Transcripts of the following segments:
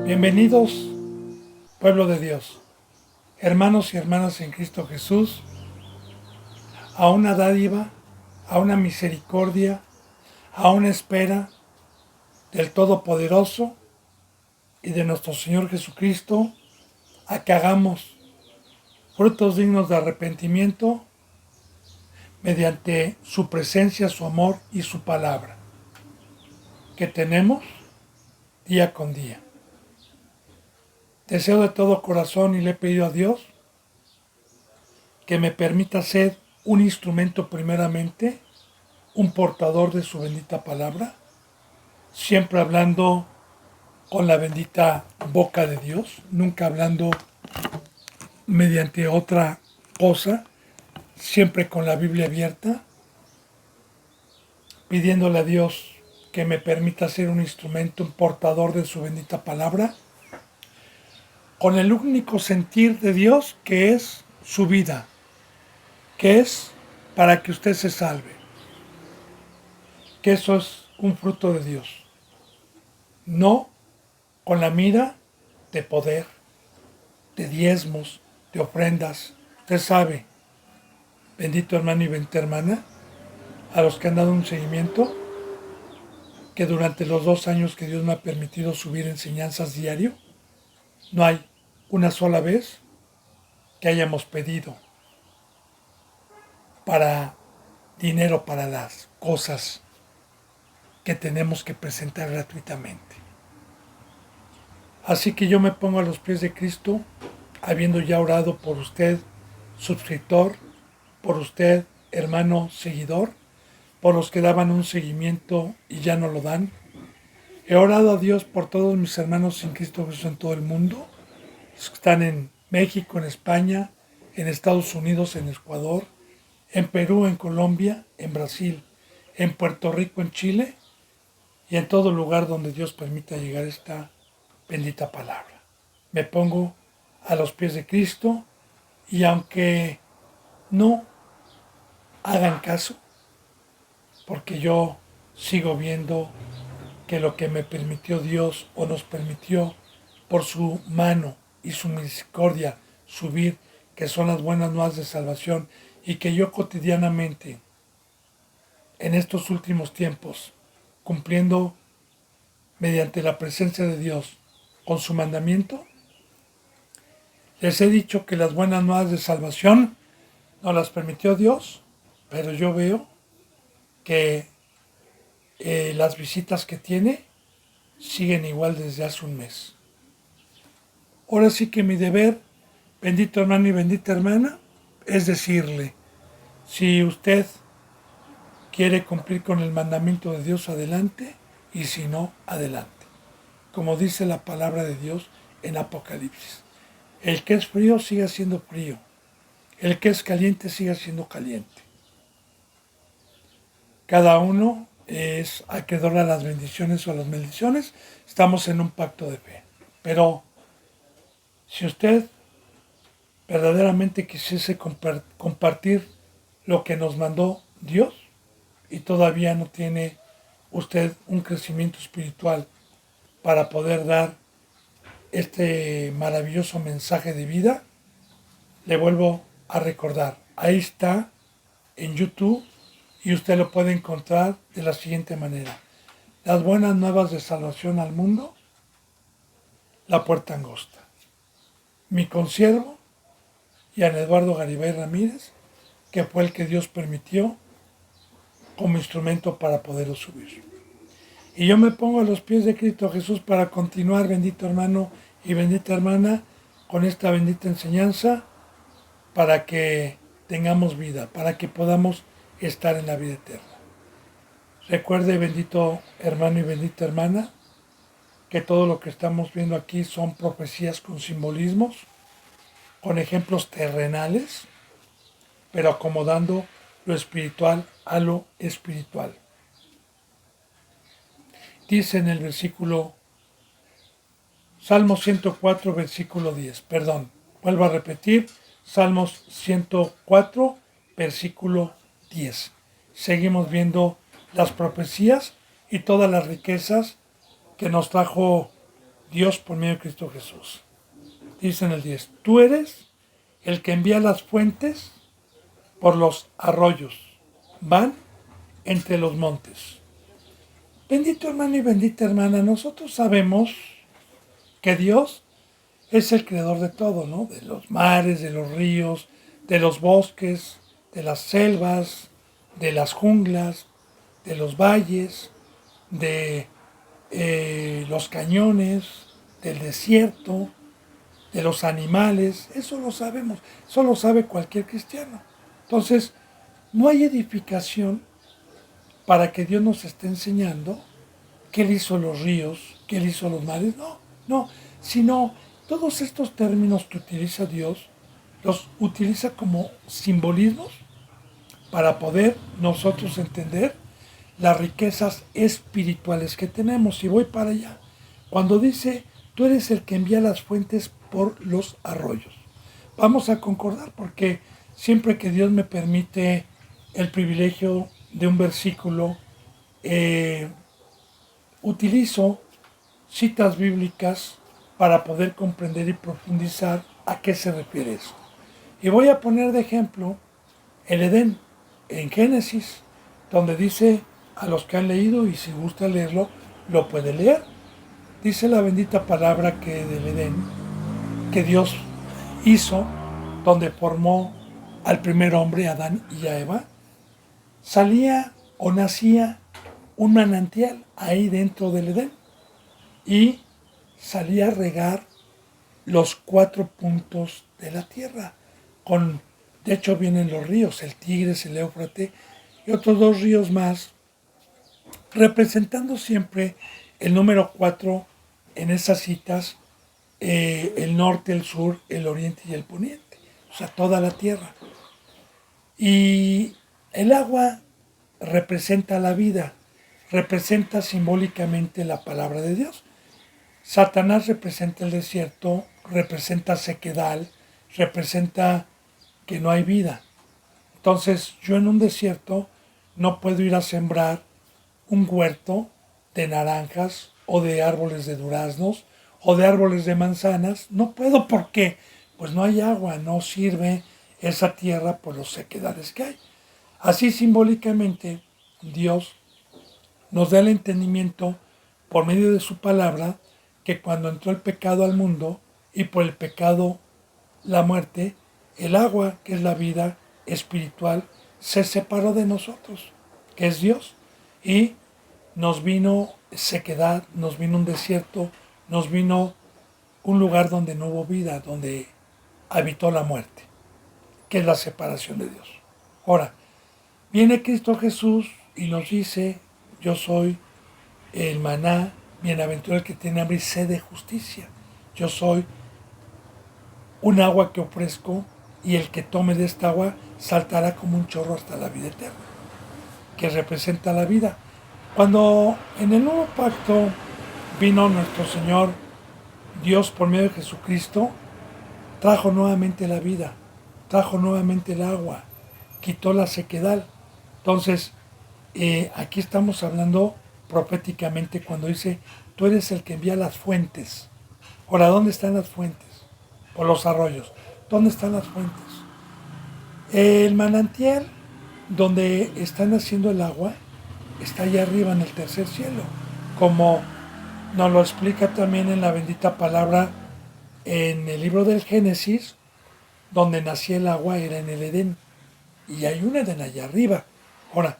Bienvenidos, pueblo de Dios, hermanos y hermanas en Cristo Jesús, a una dádiva, a una misericordia, a una espera del Todopoderoso y de nuestro Señor Jesucristo, a que hagamos frutos dignos de arrepentimiento mediante su presencia, su amor y su palabra, que tenemos día con día. Deseo de todo corazón y le he pedido a Dios que me permita ser un instrumento primeramente, un portador de su bendita palabra, siempre hablando con la bendita boca de Dios, nunca hablando mediante otra cosa, siempre con la Biblia abierta, pidiéndole a Dios que me permita ser un instrumento, un portador de su bendita palabra, con el único sentir de Dios que es su vida, que es para que usted se salve, que eso es un fruto de Dios, no con la mira de poder, de diezmos, de ofrendas. Usted sabe, bendito hermano y bendita hermana, a los que han dado un seguimiento, que durante los 2 años que Dios me ha permitido subir enseñanzas diario, no hay una sola vez que hayamos pedido para dinero para las cosas que tenemos que presentar gratuitamente. Así que yo me pongo a los pies de Cristo, habiendo ya orado por usted, suscriptor, por usted, hermano seguidor, por los que daban un seguimiento y ya no lo dan. He orado a Dios por todos mis hermanos en Cristo Jesús en todo el mundo, los que están en México, en España, en Estados Unidos, en Ecuador, en Perú, en Colombia, en Brasil, en Puerto Rico, en Chile y en todo lugar donde Dios permita llegar esta bendita palabra. Me pongo a los pies de Cristo y aunque no hagan caso, porque yo sigo viendo que lo que me permitió Dios o nos permitió por su mano y su misericordia subir, que son las buenas nuevas de salvación, y que yo cotidianamente en estos últimos tiempos, cumpliendo mediante la presencia de Dios con su mandamiento, les he dicho que las buenas nuevas de salvación no las permitió Dios, pero yo veo que las visitas que tiene siguen igual desde hace un mes. Ahora sí que mi deber, bendito hermano y bendita hermana, es decirle, si usted quiere cumplir con el mandamiento de Dios, adelante, y si no, adelante. Como dice la palabra de Dios en Apocalipsis. El que es frío siga siendo frío. El que es caliente siga siendo caliente. Cada uno es acreedor a las bendiciones o a las maldiciones. Estamos en un pacto de fe. Pero si usted verdaderamente quisiese compartir lo que nos mandó Dios y todavía no tiene usted un crecimiento espiritual para poder dar este maravilloso mensaje de vida, le vuelvo a recordar. Ahí está en YouTube y usted lo puede encontrar de la siguiente manera. Las buenas nuevas de salvación al mundo, la puerta angosta. Mi consiervo, Ian Eduardo Garibay Ramírez, que fue el que Dios permitió como instrumento para poderlo subir. Y yo me pongo a los pies de Cristo Jesús para continuar, bendito hermano y bendita hermana, con esta bendita enseñanza, para que tengamos vida, para que podamos estar en la vida eterna. Recuerde, bendito hermano y bendita hermana, que todo lo que estamos viendo aquí son profecías con simbolismos, con ejemplos terrenales, pero acomodando lo espiritual a lo espiritual. Dice en el versículo, Salmo 104, versículo 10, vuelvo a repetir, Salmos 104, versículo 10. Seguimos viendo las profecías y todas las riquezas que nos trajo Dios por medio de Cristo Jesús. Dice en el 10, tú eres el que envía las fuentes por los arroyos, van entre los montes. Bendito hermano y bendita hermana, nosotros sabemos que Dios es el creador de todo, ¿no? De los mares, de los ríos, de los bosques, de las selvas, de las junglas, de los valles, de los cañones, del desierto, de los animales. Eso lo sabemos, eso lo sabe cualquier cristiano. Entonces, no hay edificación para que Dios nos esté enseñando que Él hizo los ríos, que Él hizo los mares. No, sino todos estos términos que utiliza Dios, los utiliza como simbolismos para poder nosotros entender las riquezas espirituales que tenemos. Y voy para allá. Cuando dice, tú eres el que envía las fuentes por los arroyos. Vamos a concordar porque siempre que Dios me permite el privilegio de un versículo, utilizo citas bíblicas para poder comprender y profundizar a qué se refiere esto. Y voy a poner de ejemplo el Edén en Génesis, donde dice a los que han leído, y si gusta leerlo, lo puede leer. Dice la bendita palabra que del Edén, que Dios hizo, donde formó al primer hombre, Adán y a Eva, salía o nacía un manantial ahí dentro del Edén y salía a regar los 4 puntos de la tierra. De hecho vienen los ríos, el Tigris, el Éufrates y otros 2 ríos más, representando siempre el número 4 en esas citas, el norte, el sur, el oriente y el poniente, o sea, toda la tierra. Y el agua representa la vida, representa simbólicamente la palabra de Dios. Satanás representa el desierto, representa sequedal, representa que no hay vida. Entonces yo en un desierto no puedo ir a sembrar un huerto de naranjas o de árboles de duraznos o de árboles de manzanas. No puedo porque pues no hay agua, no sirve esa tierra por las sequedades que hay. Así simbólicamente Dios nos da el entendimiento por medio de su palabra que cuando entró el pecado al mundo y por el pecado la muerte, el agua, que es la vida espiritual, se separó de nosotros, que es Dios, y nos vino sequedad, nos vino un desierto, nos vino un lugar donde no hubo vida, donde habitó la muerte, que es la separación de Dios. Ahora, viene Cristo Jesús y nos dice, yo soy el maná, bienaventurado el que tiene hambre y sed de justicia. Yo soy un agua que ofrezco y el que tome de esta agua saltará como un chorro hasta la vida eterna, que representa la vida. Cuando en el nuevo pacto vino nuestro Señor, Dios por medio de Jesucristo, trajo nuevamente la vida, trajo nuevamente el agua, quitó la sequedad. Entonces, aquí estamos hablando proféticamente cuando dice, tú eres el que envía las fuentes. Ahora, ¿dónde están las fuentes? Por los arroyos. ¿Dónde están las fuentes? El manantial donde está naciendo el agua está allá arriba en el tercer cielo, como nos lo explica también en la bendita palabra en el libro del Génesis, donde nacía el agua era en el Edén, y hay un Edén allá arriba. Ahora,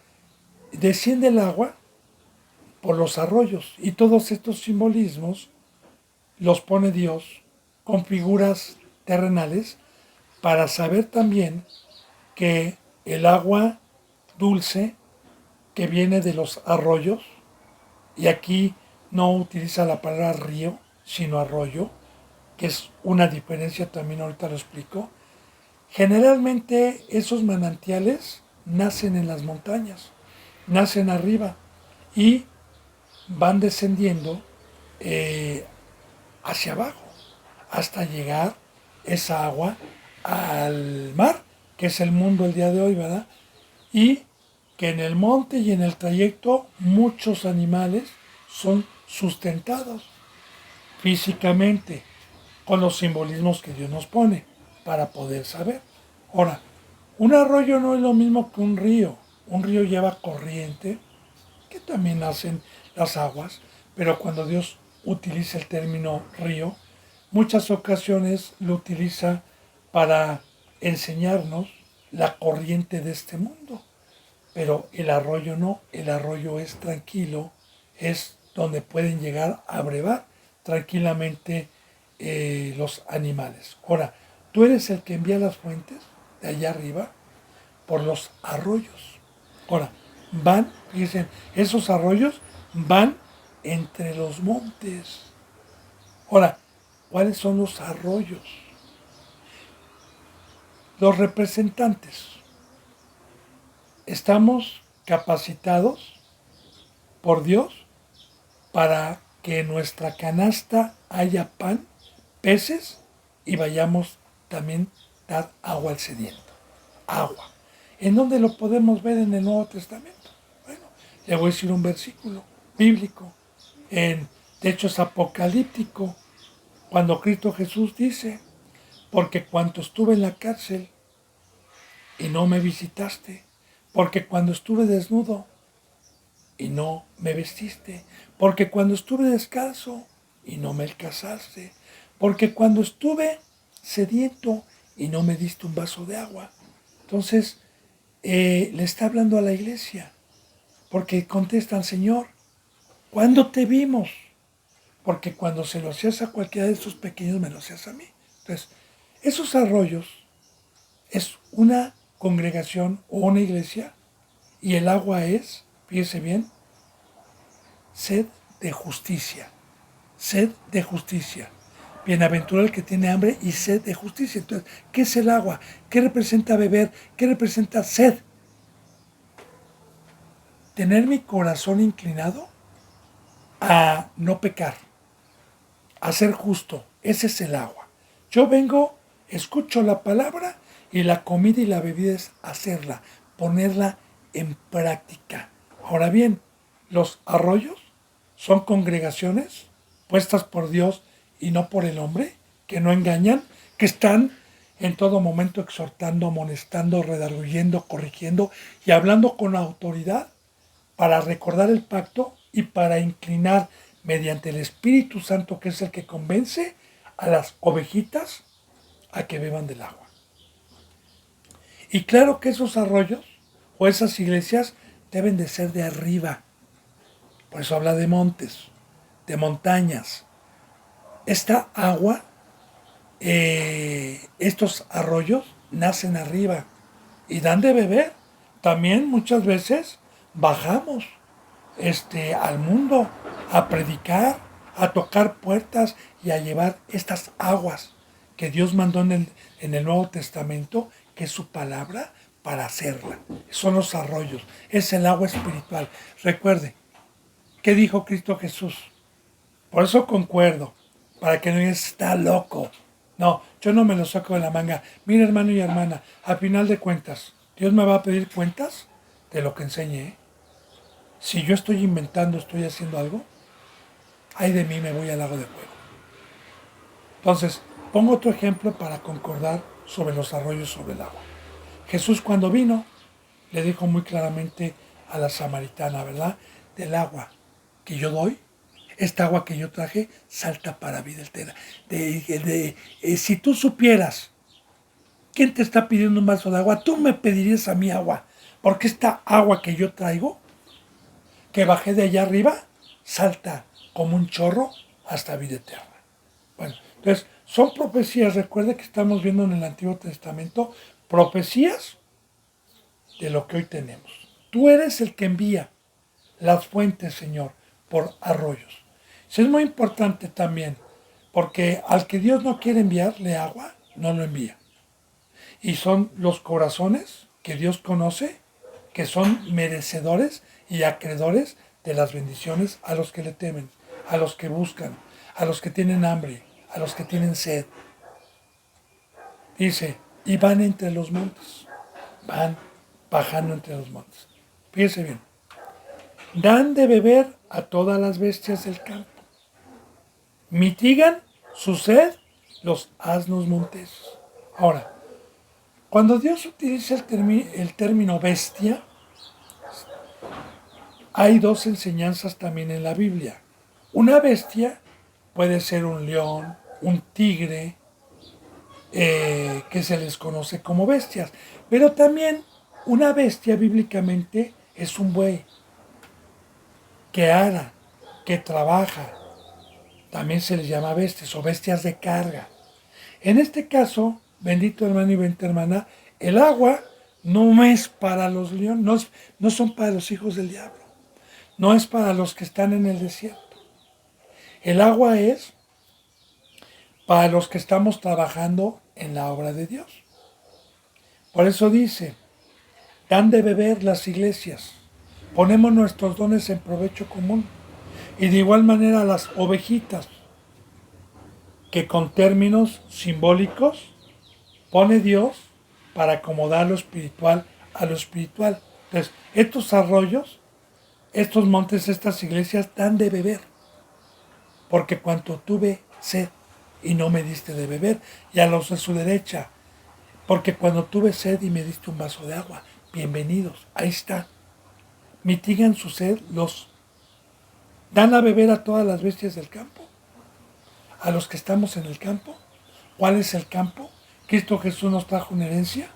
desciende el agua por los arroyos, y todos estos simbolismos los pone Dios con figuras terrenales para saber también que el agua dulce que viene de los arroyos, y aquí no utiliza la palabra río, sino arroyo, que es una diferencia también, ahorita lo explico. Generalmente esos manantiales nacen en las montañas, nacen arriba y van descendiendo hacia abajo hasta llegar esa agua al mar, que es el mundo el día de hoy, ¿verdad? Y que en el monte y en el trayecto muchos animales son sustentados. físicamente, con los simbolismos que Dios nos pone para poder saber. Ahora, un arroyo no es lo mismo que un río. Un río lleva corriente, que también hacen las aguas, pero cuando Dios utiliza el término río, muchas ocasiones lo utiliza para enseñarnos la corriente de este mundo. Pero el arroyo no, el arroyo es tranquilo, es donde pueden llegar a brevar tranquilamente los animales. Ahora, tú eres el que envía las fuentes de allá arriba por los arroyos. Ahora, van, dicen, esos arroyos van entre los montes. Ahora, ¿cuáles son los arroyos? Los representantes. Estamos capacitados por Dios para que en nuestra canasta haya pan, peces y vayamos también a dar agua al sediento. Agua. ¿En dónde lo podemos ver en el Nuevo Testamento? Bueno, le voy a decir un versículo bíblico. De hecho es apocalíptico. Cuando Cristo Jesús dice, porque cuando estuve en la cárcel y no me visitaste, porque cuando estuve desnudo y no me vestiste, porque cuando estuve descalzo y no me alcanzaste, porque cuando estuve sediento y no me diste un vaso de agua. Entonces, le está hablando a la iglesia, porque contestan, Señor, ¿cuándo te vimos? Porque cuando se lo hacías a cualquiera de estos pequeños, me lo hacías a mí. Entonces, esos arroyos es una congregación o una iglesia, y el agua es, fíjese bien, sed de justicia. Sed de justicia. Bienaventurado el que tiene hambre y sed de justicia. Entonces, ¿qué es el agua? ¿Qué representa beber? ¿Qué representa sed? Tener mi corazón inclinado a no pecar, a ser justo. Ese es el agua. Yo vengo, escucho la palabra y la comida y la bebida es hacerla, ponerla en práctica. Ahora bien, los arroyos son congregaciones puestas por Dios y no por el hombre, que no engañan, que están en todo momento exhortando, amonestando, redarguyendo, corrigiendo y hablando con autoridad para recordar el pacto y para inclinar mediante el Espíritu Santo, que es el que convence a las ovejitas a que beban del agua. Y claro que esos arroyos o esas iglesias deben de ser de arriba. Por eso habla de montes, de montañas. Esta agua, estos arroyos nacen arriba y dan de beber. También muchas veces bajamos al mundo a predicar, a tocar puertas y a llevar estas aguas que Dios mandó en el Nuevo Testamento, que es su palabra, para hacerla. Son los arroyos, es el agua espiritual. Recuerde, ¿qué dijo Cristo Jesús? Por eso concuerdo, para que no digan, está loco. No, yo no me lo saco de la manga. Mira, hermano y hermana, a final de cuentas, Dios me va a pedir cuentas de lo que enseñe, ¿eh? Si yo estoy inventando, estoy haciendo algo, ay de mí, me voy al lago de fuego. Entonces, pongo otro ejemplo para concordar sobre los arroyos sobre el agua. Jesús cuando vino, le dijo muy claramente a la samaritana, ¿verdad? Del agua que yo doy, esta agua que yo traje, salta para vida eterna. Si tú supieras quién te está pidiendo un vaso de agua, tú me pedirías a mí agua, porque esta agua que yo traigo, que bajé de allá arriba, salta como un chorro hasta vida eterna. Bueno, entonces, son profecías, recuerde que estamos viendo en el Antiguo Testamento, profecías de lo que hoy tenemos. Tú eres el que envía las fuentes, Señor, por arroyos. Eso es muy importante también, porque al que Dios no quiere enviarle agua, no lo envía. Y son los corazones que Dios conoce, que son merecedores y acreedores de las bendiciones a los que le temen, a los que buscan, a los que tienen hambre, a los que tienen sed. Dice, y van entre los montes, van bajando entre los montes. Fíjese bien, dan de beber a todas las bestias del campo. Mitigan su sed los asnos monteses. Ahora, cuando Dios utiliza el término bestia, hay dos enseñanzas también en la Biblia. Una bestia puede ser un león, un tigre, que se les conoce como bestias. Pero también una bestia bíblicamente es un buey que ara, que trabaja. También se les llama bestias o bestias de carga. En este caso, bendito hermano y bendita hermana, el agua no es para los leones, no son para los hijos del diablo, no es para los que están en el desierto. El agua es para los que estamos trabajando en la obra de Dios. Por eso dice, dan de beber las iglesias, ponemos nuestros dones en provecho común. Y de igual manera las ovejitas, que con términos simbólicos pone Dios para acomodar lo espiritual a lo espiritual. Entonces, estos arroyos, estos montes, estas iglesias dan de beber, porque cuanto tuve sed y no me diste de beber, y a los de su derecha, porque cuando tuve sed y me diste un vaso de agua, bienvenidos, ahí está. Mitigan su sed, los dan a beber a todas las bestias del campo, a los que estamos en el campo. ¿Cuál es el campo? Cristo Jesús nos trajo una herencia,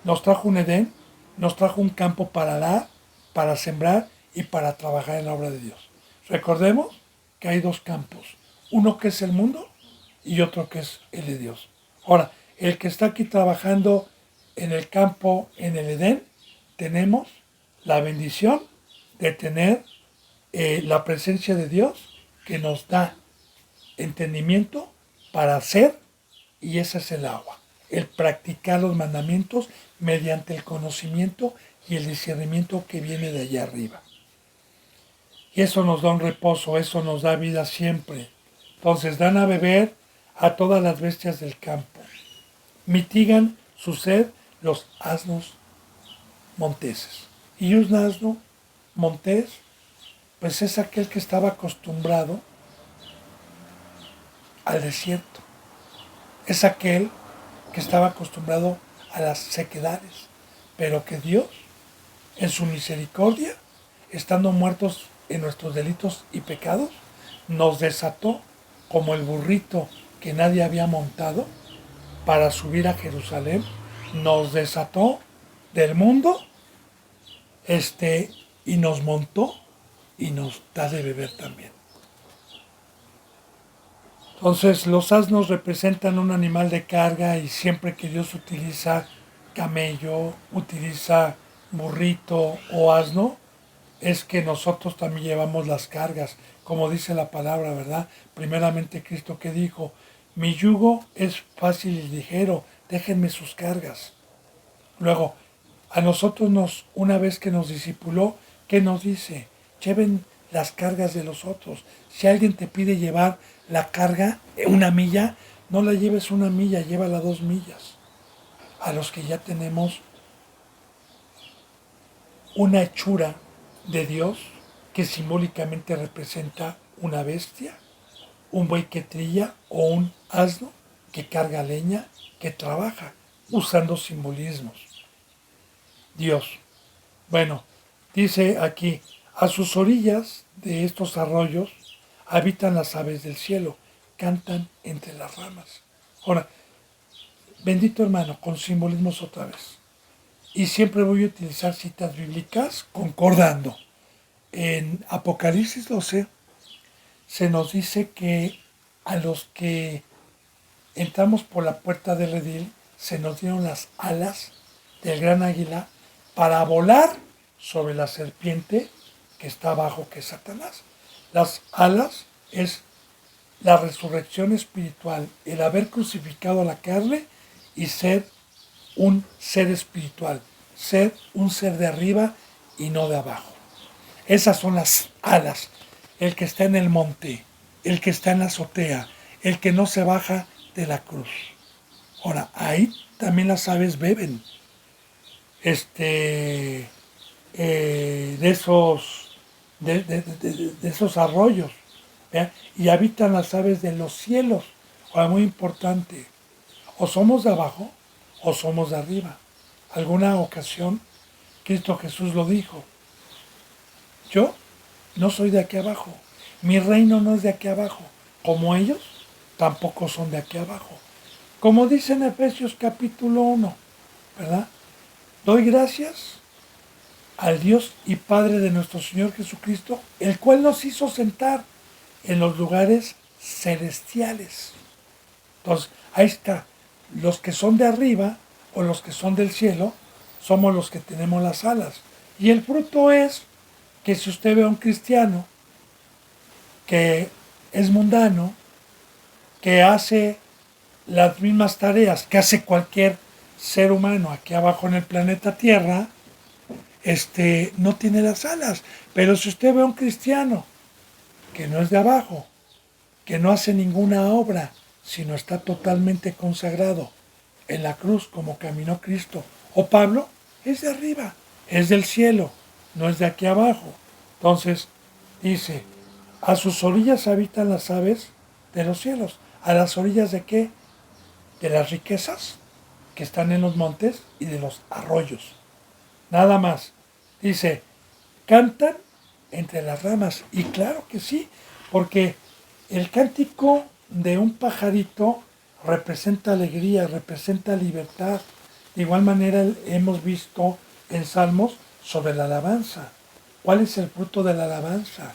nos trajo un Edén, nos trajo un campo para dar, para sembrar y para trabajar en la obra de Dios. Recordemos que hay dos campos, uno que es el mundo y otro que es el de Dios. Ahora, el que está aquí trabajando en el campo, en el Edén, tenemos la bendición de tener la presencia de Dios que nos da entendimiento para hacer, y ese es el agua, el practicar los mandamientos mediante el conocimiento y el discernimiento que viene de allá arriba. Y eso nos da un reposo, eso nos da vida siempre. Entonces dan a beber a todas las bestias del campo. Mitigan su sed los asnos monteses. Y un asno montés, pues es aquel que estaba acostumbrado al desierto. Es aquel que estaba acostumbrado a las sequedades, pero que Dios, en su misericordia, estando muertos en nuestros delitos y pecados, nos desató como el burrito que nadie había montado para subir a Jerusalén, nos desató del mundo, y nos montó y nos da de beber también. Entonces los asnos representan un animal de carga, y siempre que Dios utiliza camello, utiliza burrito o asno, es que nosotros también llevamos las cargas, como dice la palabra, ¿verdad? Primeramente Cristo, que dijo, mi yugo es fácil y ligero, déjenme sus cargas. Luego, a nosotros una vez que nos discipuló, ¿qué nos dice? Lleven las cargas de los otros. Si alguien te pide llevar la carga, una milla, no la lleves una milla, llévala 2 millas. A los que ya tenemos una hechura de Dios, que simbólicamente representa una bestia, un buey que trilla o un asno que carga leña, que trabaja, usando simbolismos. Dios. Bueno, dice aquí, a sus orillas de estos arroyos habitan las aves del cielo, cantan entre las ramas. Ahora, bendito hermano, con simbolismos otra vez. Y siempre voy a utilizar citas bíblicas concordando. En Apocalipsis 12 se nos dice que a los que entramos por la puerta del redil se nos dieron las alas del gran águila para volar sobre la serpiente que está abajo, que es Satanás. Las alas es la resurrección espiritual, el haber crucificado la carne y ser un ser espiritual, ser un ser de arriba y no de abajo. Esas son las alas. El que está en el monte, el que está en la azotea, el que no se baja de la cruz. Ahora, ahí también las aves beben de esos arroyos. ¿Vea? Y habitan las aves de los cielos. Ahora, muy importante, o somos de abajo o somos de arriba. Alguna ocasión Cristo Jesús lo dijo, yo no soy de aquí abajo, mi reino no es de aquí abajo, como ellos tampoco son de aquí abajo. Como dice en Efesios capítulo 1, ¿verdad? Doy gracias al Dios y Padre de nuestro Señor Jesucristo, el cual nos hizo sentar en los lugares celestiales. Entonces, ahí está, los que son de arriba o los que son del cielo, somos los que tenemos las alas. Y el fruto es que si usted ve a un cristiano que es mundano, que hace las mismas tareas que hace cualquier ser humano aquí abajo en el planeta Tierra, no tiene las alas. Pero si usted ve a un cristiano que no es de abajo, que no hace ninguna obra, sino está totalmente consagrado en la cruz como caminó Cristo o Pablo, es de arriba, es del cielo, no es de aquí abajo. Entonces, dice, a sus orillas habitan las aves de los cielos. ¿A las orillas de qué? De las riquezas que están en los montes y de los arroyos. Nada más. Dice, cantan entre las ramas. Y claro que sí, porque el cántico de un pajarito representa alegría, representa libertad. De igual manera hemos visto en Salmos sobre la alabanza. ¿Cuál es el fruto de la alabanza?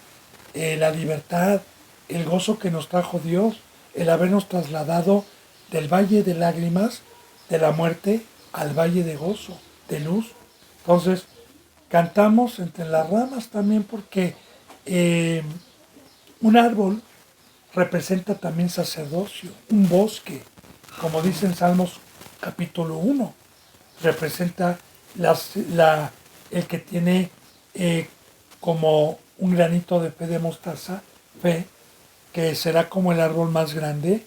La libertad, el gozo que nos trajo Dios, el habernos trasladado del valle de lágrimas, de la muerte, al valle de gozo, de luz. Entonces, cantamos entre las ramas también porque un árbol representa también sacerdocio, un bosque, como dice en Salmos capítulo 1, representa el que tiene como un granito de fe de mostaza, fe, que será como el árbol más grande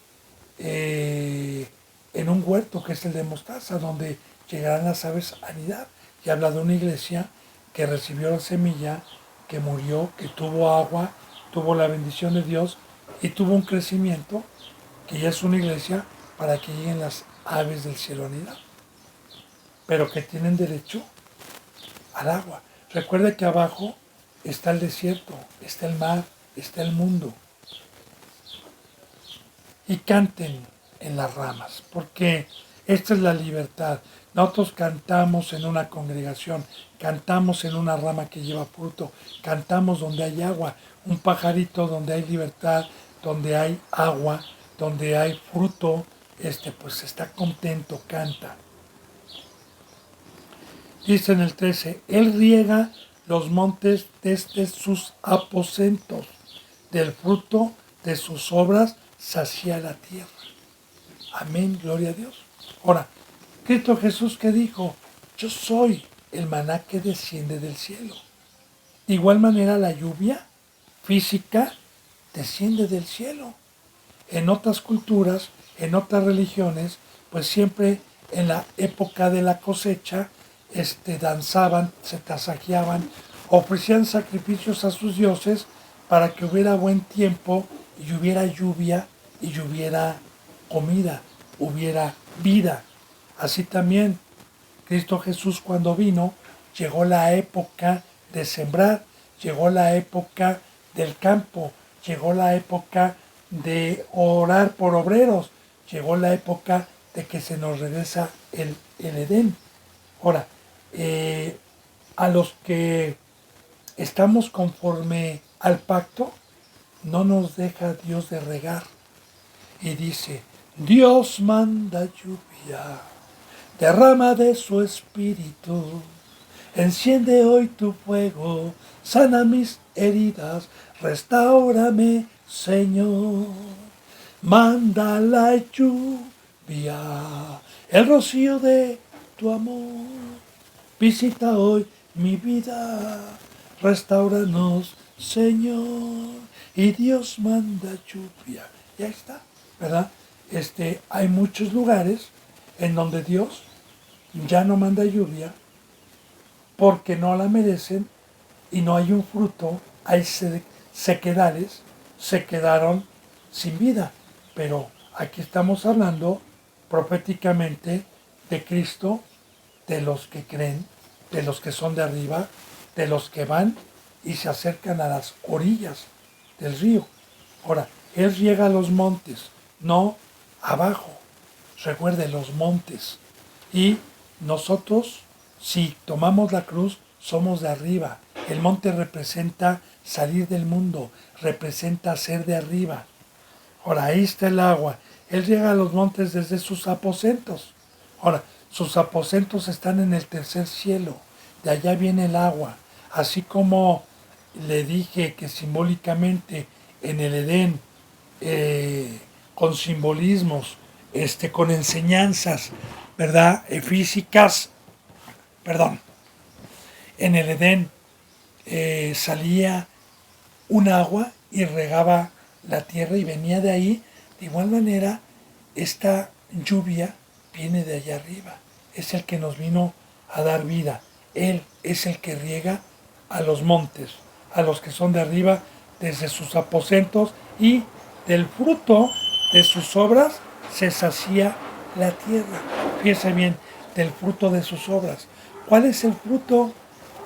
en un huerto que es el de mostaza, donde llegarán las aves a anidar. Y habla de una iglesia que recibió la semilla, que murió, que tuvo agua, tuvo la bendición de Dios y tuvo un crecimiento, que ya es una iglesia para que lleguen las aves del cielo a anidar, pero que tienen derecho al agua. Recuerde que abajo está el desierto, está el mar, está el mundo. Y canten en las ramas, porque esta es la libertad. Nosotros cantamos en una congregación, cantamos en una rama que lleva fruto, cantamos donde hay agua, un pajarito donde hay libertad, donde hay agua, donde hay fruto, pues está contento, canta. Dice en el 13, Él riega los montes desde sus aposentos, del fruto de sus obras sacia la tierra. Amén, gloria a Dios. Ahora, Cristo Jesús que dijo, yo soy el maná que desciende del cielo. De igual manera la lluvia física desciende del cielo. En otras culturas, en otras religiones, pues siempre en la época de la cosecha, danzaban, se tasajeaban, ofrecían sacrificios a sus dioses para que hubiera buen tiempo y hubiera lluvia y hubiera comida, hubiera vida. Así también Cristo Jesús cuando vino, llegó la época de sembrar, llegó la época del campo, llegó la época de orar por obreros, llegó la época de que se nos regresa el Edén. Ahora, a los que estamos conforme al pacto, no nos deja Dios de regar. Y dice, Dios manda lluvia, derrama de su espíritu, enciende hoy tu fuego, sana mis heridas, restáurame, Señor. Manda la lluvia, el rocío de tu amor, visita hoy mi vida, restáuranos, Señor. Y Dios manda lluvia. Ya está, ¿verdad? Hay muchos lugares en donde Dios ya no manda lluvia porque no la merecen y no hay un fruto, hay sequedades se quedaron sin vida. Pero aquí estamos hablando proféticamente de Cristo, de los que creen, de los que son de arriba, de los que van y se acercan a las orillas del río. Ahora, Él riega los montes, no abajo. Recuerde los montes. Y nosotros, si tomamos la cruz, somos de arriba. El monte representa salir del mundo, representa ser de arriba. Ahora, ahí está el agua. Él riega los montes desde sus aposentos. Ahora, sus aposentos están en el tercer cielo. De allá viene el agua. Así como le dije que simbólicamente en el Edén, con simbolismos, con enseñanzas, ¿verdad? Físicas, perdón, en el Edén salía un agua y regaba la tierra y venía de ahí. De igual manera, esta lluvia viene de allá arriba. Es el que nos vino a dar vida. Él es el que riega a los montes, a los que son de arriba, desde sus aposentos, y del fruto de sus obras se sacía la tierra. Fíjense bien, del fruto de sus obras. ¿Cuál es el fruto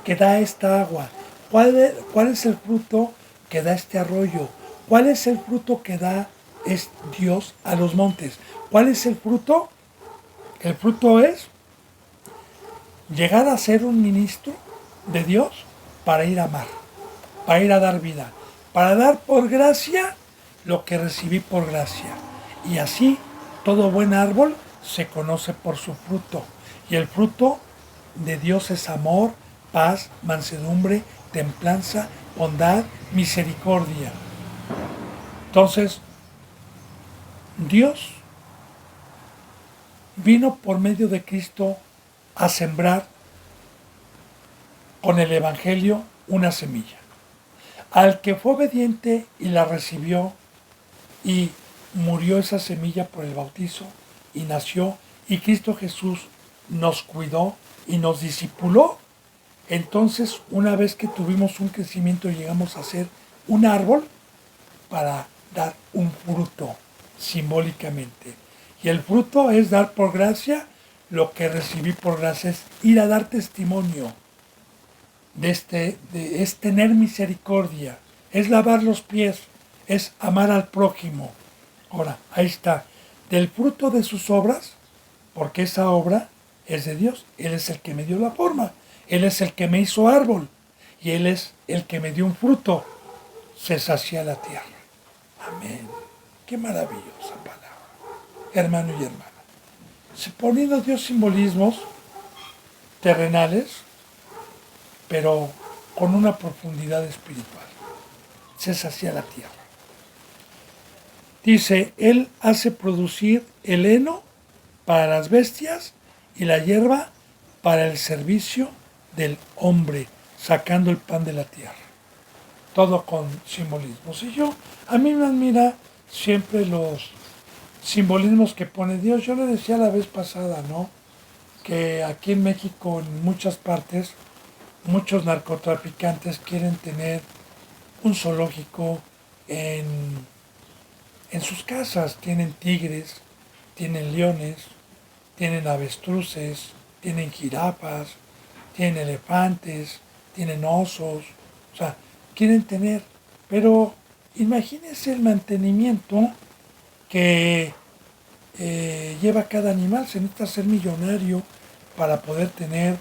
que da esta agua? ¿Cuál es el fruto que da este arroyo? ¿Cuál es el fruto que da Dios a los montes? ¿Cuál es el fruto? El fruto es llegar a ser un ministro de Dios para ir a amar, para ir a dar vida, para dar por gracia lo que recibí por gracia. Y así todo buen árbol se conoce por su fruto. Y el fruto de Dios es amor, paz, mansedumbre, templanza, bondad, misericordia. Entonces, Dios vino por medio de Cristo a sembrar con el Evangelio una semilla. Al que fue obediente y la recibió, y murió esa semilla por el bautizo, y nació, y Cristo Jesús nos cuidó y nos discipuló. Entonces, una vez que tuvimos un crecimiento, llegamos a ser un árbol para dar un fruto simbólicamente. Y el fruto es dar por gracia lo que recibí por gracia, es ir a dar testimonio es tener misericordia, es lavar los pies, es amar al prójimo. Ahora, ahí está, del fruto de sus obras, porque esa obra es de Dios. Él es el que me dio la forma, Él es el que me hizo árbol, y Él es el que me dio un fruto. Se sacía la tierra. Amén. Qué maravillosa palabra, hermano y hermana. Poniendo Dios simbolismos terrenales, pero con una profundidad espiritual. Se sacía la tierra. Dice, Él hace producir el heno para las bestias y la hierba para el servicio del hombre, sacando el pan de la tierra. Todo con simbolismos. Y a mí me admira siempre los simbolismos que pone Dios. Yo le decía la vez pasada, ¿no? Que aquí en México, en muchas partes, muchos narcotraficantes quieren tener un zoológico en sus casas. Tienen tigres, tienen leones, tienen avestruces, tienen jirafas, tienen elefantes, tienen osos. O sea, quieren tener. Pero imagínense el mantenimiento que lleva cada animal. Se necesita ser millonario para poder tener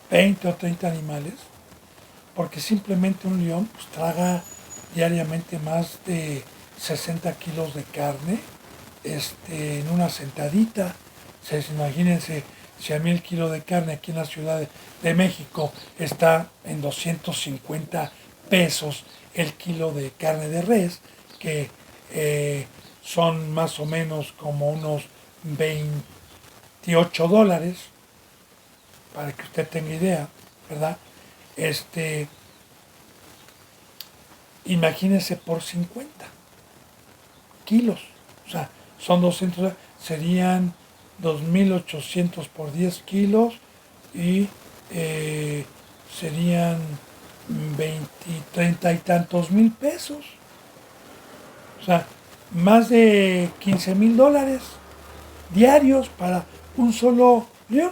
20 o 30 animales, porque simplemente un león pues traga diariamente más de 60 kilos de carne en una sentadita. Imagínense, si a mí el kilo de carne aquí en la Ciudad de México está en 250 pesos el kilo de carne de res, que son más o menos como unos 28 dólares, para que usted tenga idea, ¿verdad? Imagínese por 50 kilos, o sea, son 200, serían 2.800 por 10 kilos y serían 20, 30 y tantos mil pesos. O sea, más de $15,000 diarios para un solo león.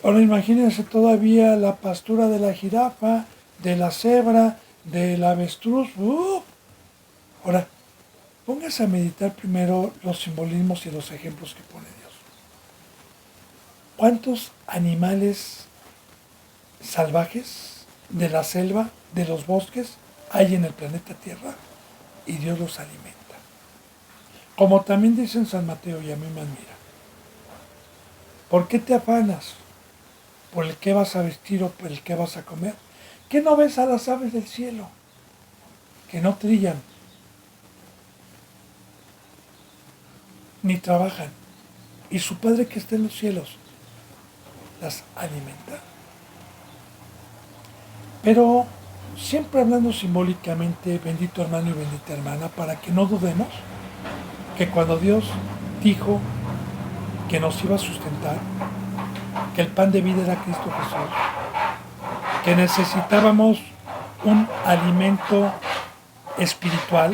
Ahora imagínense todavía la pastura de la jirafa, de la cebra, del avestruz. Ahora, póngase a meditar primero los simbolismos y los ejemplos que pone Dios. ¿Cuántos animales salvajes de la selva, de los bosques, hay en el planeta Tierra? Y Dios los alimenta. Como también dice en San Mateo, y a mí me admira, ¿por qué te afanas? ¿Por el que vas a vestir o por el que vas a comer? ¿Qué no ves a las aves del cielo? Que no trillan, ni trabajan. Y su Padre que está en los cielos las alimenta. Pero siempre hablando simbólicamente, bendito hermano y bendita hermana, para que no dudemos que cuando Dios dijo que nos iba a sustentar, que el pan de vida era Cristo Jesús, que necesitábamos un alimento espiritual,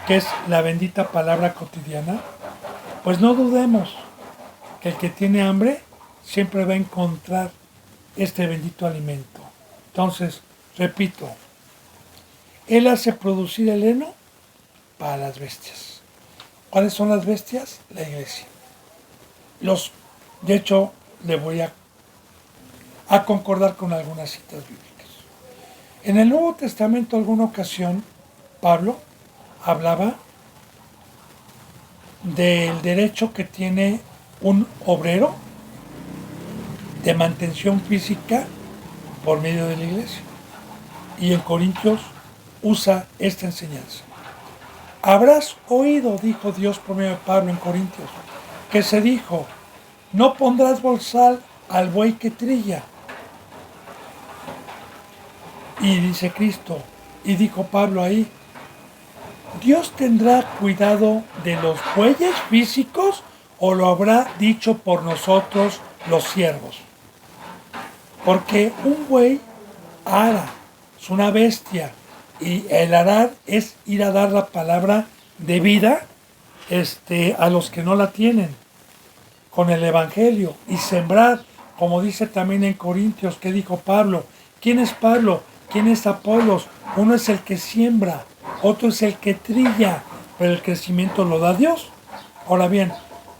que es la bendita palabra cotidiana, pues no dudemos que el que tiene hambre siempre va a encontrar este bendito alimento. Entonces, repito, Él hace producir el heno para las bestias. ¿Cuáles son las bestias? La iglesia. De hecho, le voy a concordar con algunas citas bíblicas. En el Nuevo Testamento, alguna ocasión, Pablo hablaba del derecho que tiene un obrero de mantención física por medio de la iglesia. Y en Corintios usa esta enseñanza. Habrás oído, dijo Dios por medio de Pablo en Corintios, que se dijo, no pondrás bozal al buey que trilla. Y dice Cristo, y dijo Pablo ahí, ¿Dios tendrá cuidado de los bueyes físicos o lo habrá dicho por nosotros los siervos? Porque un buey ara, es una bestia, y el arar es ir a dar la palabra de vida a los que no la tienen, con el Evangelio, y sembrar, como dice también en Corintios, que dijo Pablo. ¿Quién es Pablo? ¿Quién es Apolos? Uno es el que siembra, otro es el que trilla, pero el crecimiento lo da Dios. Ahora bien,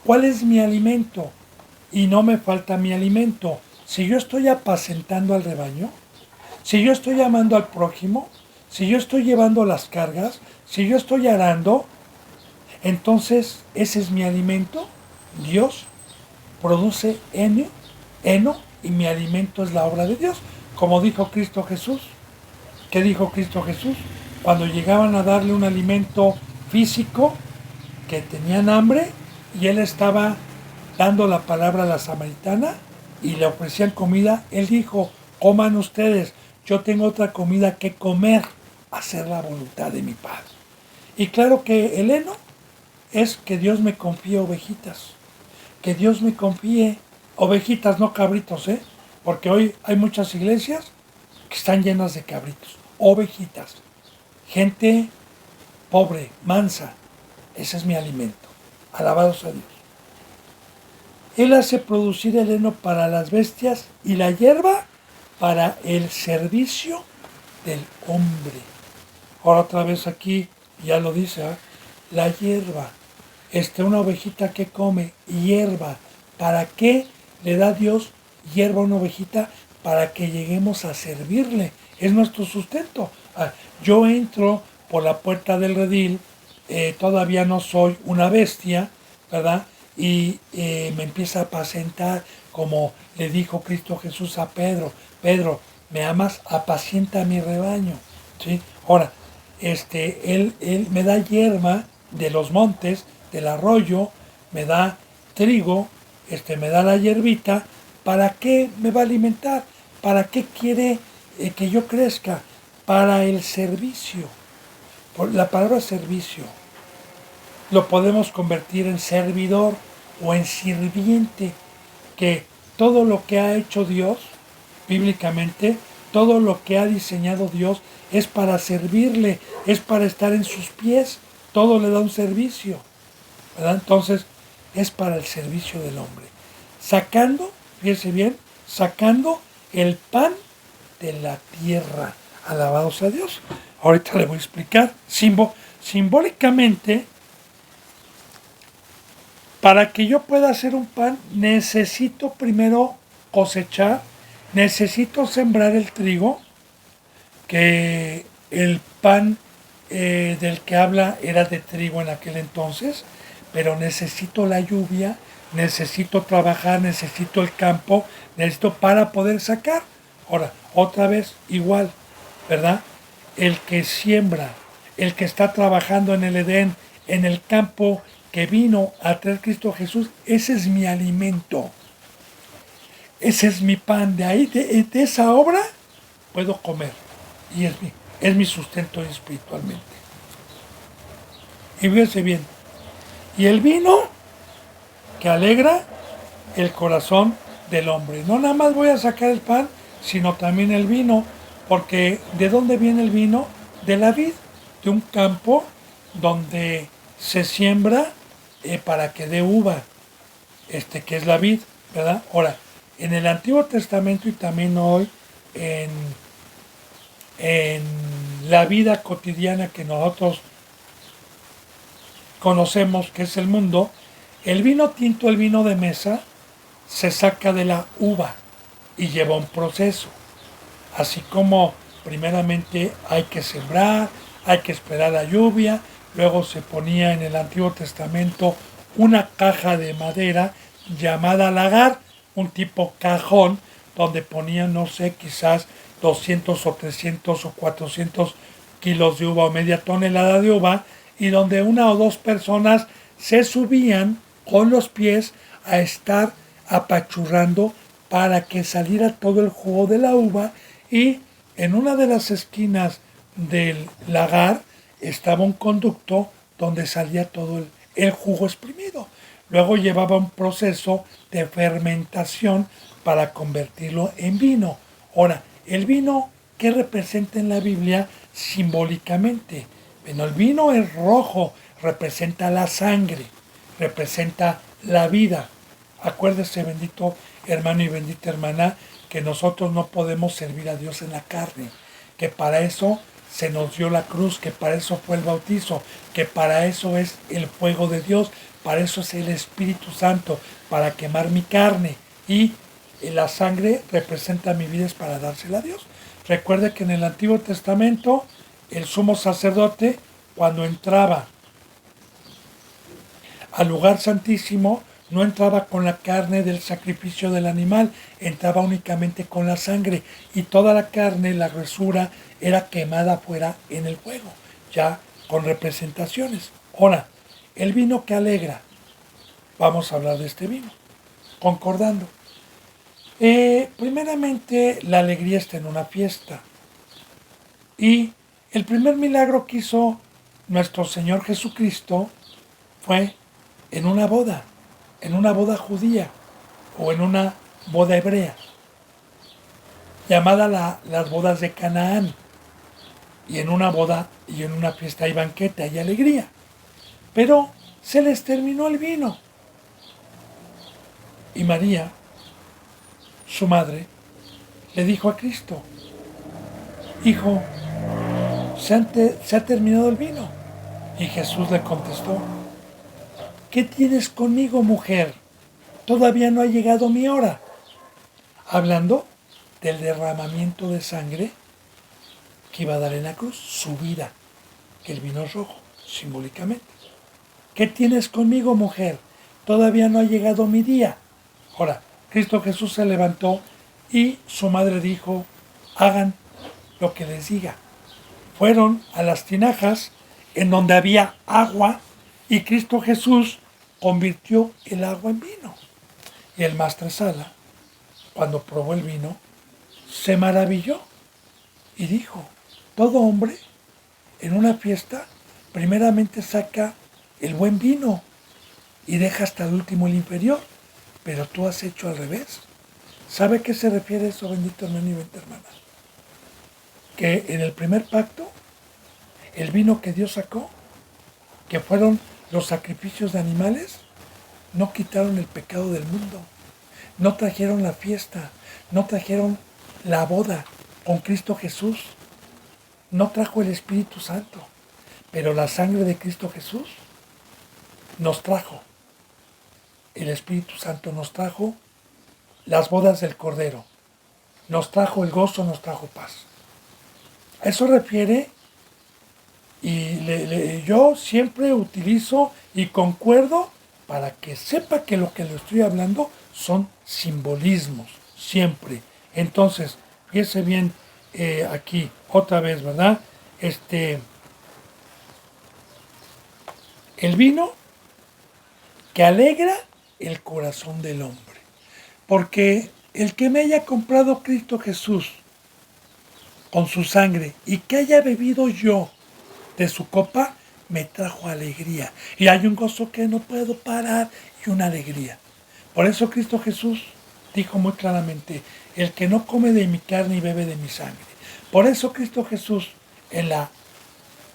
¿cuál es mi alimento? Y no me falta mi alimento. Si yo estoy apacentando al rebaño, si yo estoy amando al prójimo, si yo estoy llevando las cargas, si yo estoy arando, entonces ese es mi alimento. Dios produce heno y mi alimento es la obra de Dios. Como dijo Cristo Jesús. ¿Qué dijo Cristo Jesús? Cuando llegaban a darle un alimento físico, que tenían hambre, y Él estaba dando la palabra a la samaritana, y le ofrecían comida, Él dijo, coman ustedes, yo tengo otra comida que comer, hacer la voluntad de mi Padre. Y claro que el heno es que Dios me confíe ovejitas, que Dios me confíe ovejitas, no cabritos, porque hoy hay muchas iglesias que están llenas de cabritos, ovejitas, gente pobre, mansa. Ese es mi alimento. Alabados a Dios. Él hace producir el heno para las bestias y la hierba para el servicio del hombre. Ahora otra vez aquí, ya lo dice, la hierba. Una ovejita que come hierba. ¿Para qué le da Dios hierba a una ovejita? Para que lleguemos a servirle. Es nuestro sustento. Yo entro por la puerta del redil, todavía no soy una bestia, ¿verdad? Y me empieza a apacentar, como le dijo Cristo Jesús a Pedro. Pedro, ¿me amas? Apacienta mi rebaño. ¿Sí? Ahora, él me da hierba de los montes, del arroyo, me da trigo, me da la hierbita. ¿Para qué me va a alimentar? ¿Para qué quiere que yo crezca? Para el servicio. La palabra servicio lo podemos convertir en servidor o en sirviente, que todo lo que ha hecho Dios, bíblicamente, todo lo que ha diseñado Dios es para servirle, es para estar en sus pies, todo le da un servicio, ¿verdad? Entonces, es para el servicio del hombre. Sacando, fíjese bien, sacando el pan de la tierra. Alabados a Dios. Ahorita le voy a explicar. Simbólicamente, para que yo pueda hacer un pan, necesito primero cosechar, necesito sembrar el trigo, que el pan del que habla era de trigo en aquel entonces, pero necesito la lluvia, necesito trabajar, necesito el campo, necesito para poder sacar. Ahora, otra vez, igual, ¿verdad? El que siembra, el que está trabajando en el Edén, en el campo que vino a traer Cristo Jesús, ese es mi alimento. Ese es mi pan. De ahí, de esa obra, puedo comer. Y es mi sustento espiritualmente. Y fíjense bien. Y el vino que alegra el corazón del hombre. No nada más voy a sacar el pan, sino también el vino. Porque ¿de dónde viene el vino? De la vid, de un campo donde se siembra para que dé uva, que es la vid, ¿verdad? Ahora, en el Antiguo Testamento y también hoy en la vida cotidiana que nosotros conocemos, que es el mundo, el vino tinto, el vino de mesa, se saca de la uva y lleva un proceso. Así como primeramente hay que sembrar, hay que esperar la lluvia, luego se ponía en el Antiguo Testamento una caja de madera llamada lagar, un tipo cajón, donde ponían, no sé, quizás 200 o 300 o 400 kilos de uva o media tonelada de uva, y donde una o dos personas se subían con los pies a estar apachurrando para que saliera todo el jugo de la uva, y en una de las esquinas del lagar estaba un conducto donde salía todo el jugo exprimido. Luego llevaba un proceso de fermentación para convertirlo en vino. Ahora, el vino, ¿qué representa en la Biblia simbólicamente? Bueno, el vino es rojo, representa la sangre, representa la vida. Acuérdese, bendito hermano y bendita hermana, que nosotros no podemos servir a Dios en la carne, que para eso se nos dio la cruz, que para eso fue el bautizo, que para eso es el fuego de Dios, para eso es el Espíritu Santo, para quemar mi carne, y la sangre representa mi vida, es para dársela a Dios. Recuerde que en el Antiguo Testamento el sumo sacerdote, cuando entraba al lugar santísimo, no entraba con la carne del sacrificio del animal, entraba únicamente con la sangre, y toda la carne, la grosura, era quemada afuera en el fuego, ya con representaciones. Ahora, el vino que alegra, vamos a hablar de este vino, concordando. Primeramente, la alegría está en una fiesta, y el primer milagro que hizo nuestro Señor Jesucristo fue en una boda judía o en una boda hebrea, llamada las bodas de Canaán. Y en una boda y en una fiesta hay banquete, hay alegría. Pero se les terminó el vino. Y María, su madre, le dijo a Cristo: Hijo, se ha terminado el vino. Y Jesús le contestó: ¿qué tienes conmigo, mujer? Todavía no ha llegado mi hora. Hablando del derramamiento de sangre que iba a dar en la cruz, su vida, que el vino es rojo, simbólicamente. ¿Qué tienes conmigo, mujer? Todavía no ha llegado mi día. Ahora, Cristo Jesús se levantó y su madre dijo: hagan lo que les diga. Fueron a las tinajas en donde había agua, y Cristo Jesús convirtió el agua en vino. Y el maestresala, cuando probó el vino, se maravilló y dijo: todo hombre en una fiesta primeramente saca el buen vino y deja hasta el último el inferior, pero tú has hecho al revés. ¿Sabe a qué se refiere eso, bendito hermano y bendita hermana? que en el primer pacto, el vino que Dios sacó, que fueron los sacrificios de animales, no quitaron el pecado del mundo, no trajeron la fiesta, no trajeron la boda con Cristo Jesús, no trajo el Espíritu Santo, pero la sangre de Cristo Jesús nos trajo, el Espíritu Santo nos trajo las bodas del Cordero, nos trajo el gozo, nos trajo paz. A eso refiere, y yo siempre utilizo y concuerdo para que sepa que lo que le estoy hablando son simbolismos, siempre. Entonces, fíjese bien aquí, otra vez, ¿verdad? El vino que alegra el corazón del hombre. Porque el que me haya comprado Cristo Jesús con su sangre y que haya bebido yo de su copa, me trajo alegría. Y hay un gozo que no puedo parar y una alegría. Por eso Cristo Jesús dijo muy claramente, el que no come de mi carne y bebe de mi sangre. Por eso Cristo Jesús en la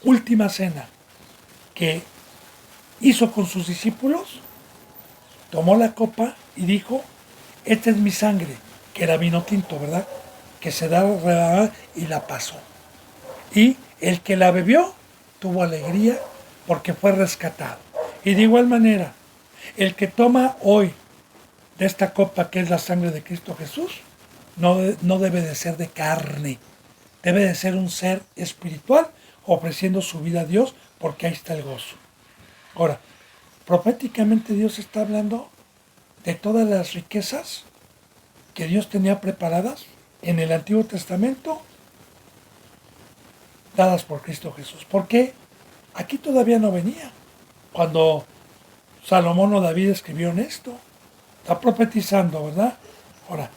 última cena que hizo con sus discípulos, tomó la copa y dijo, esta es mi sangre, que era vino tinto, ¿verdad? Que se da y la pasó. Y el que la bebió tuvo alegría porque fue rescatado. Y de igual manera, el que toma hoy de esta copa que es la sangre de Cristo Jesús, no debe de ser de carne, debe de ser un ser espiritual ofreciendo su vida a Dios porque ahí está el gozo. Ahora, proféticamente Dios está hablando de todas las riquezas que Dios tenía preparadas en el Antiguo Testamento, dadas por Cristo Jesús. Porque aquí todavía no venía. Cuando Salomón o David escribieron esto, está profetizando, ¿verdad? Ahora,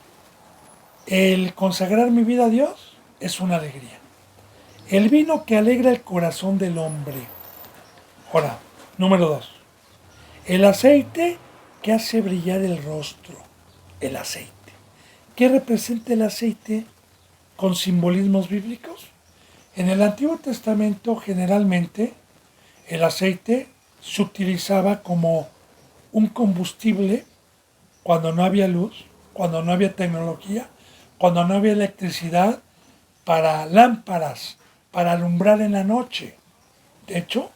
el consagrar mi vida a Dios es una alegría. El vino que alegra el corazón del hombre. Ahora, número 2. El aceite que hace brillar el rostro. El aceite. ¿Qué representa el aceite con simbolismos bíblicos? En el Antiguo Testamento generalmente el aceite se utilizaba como un combustible cuando no había luz, cuando no había tecnología, cuando no había electricidad, para lámparas, para alumbrar en la noche. De hecho,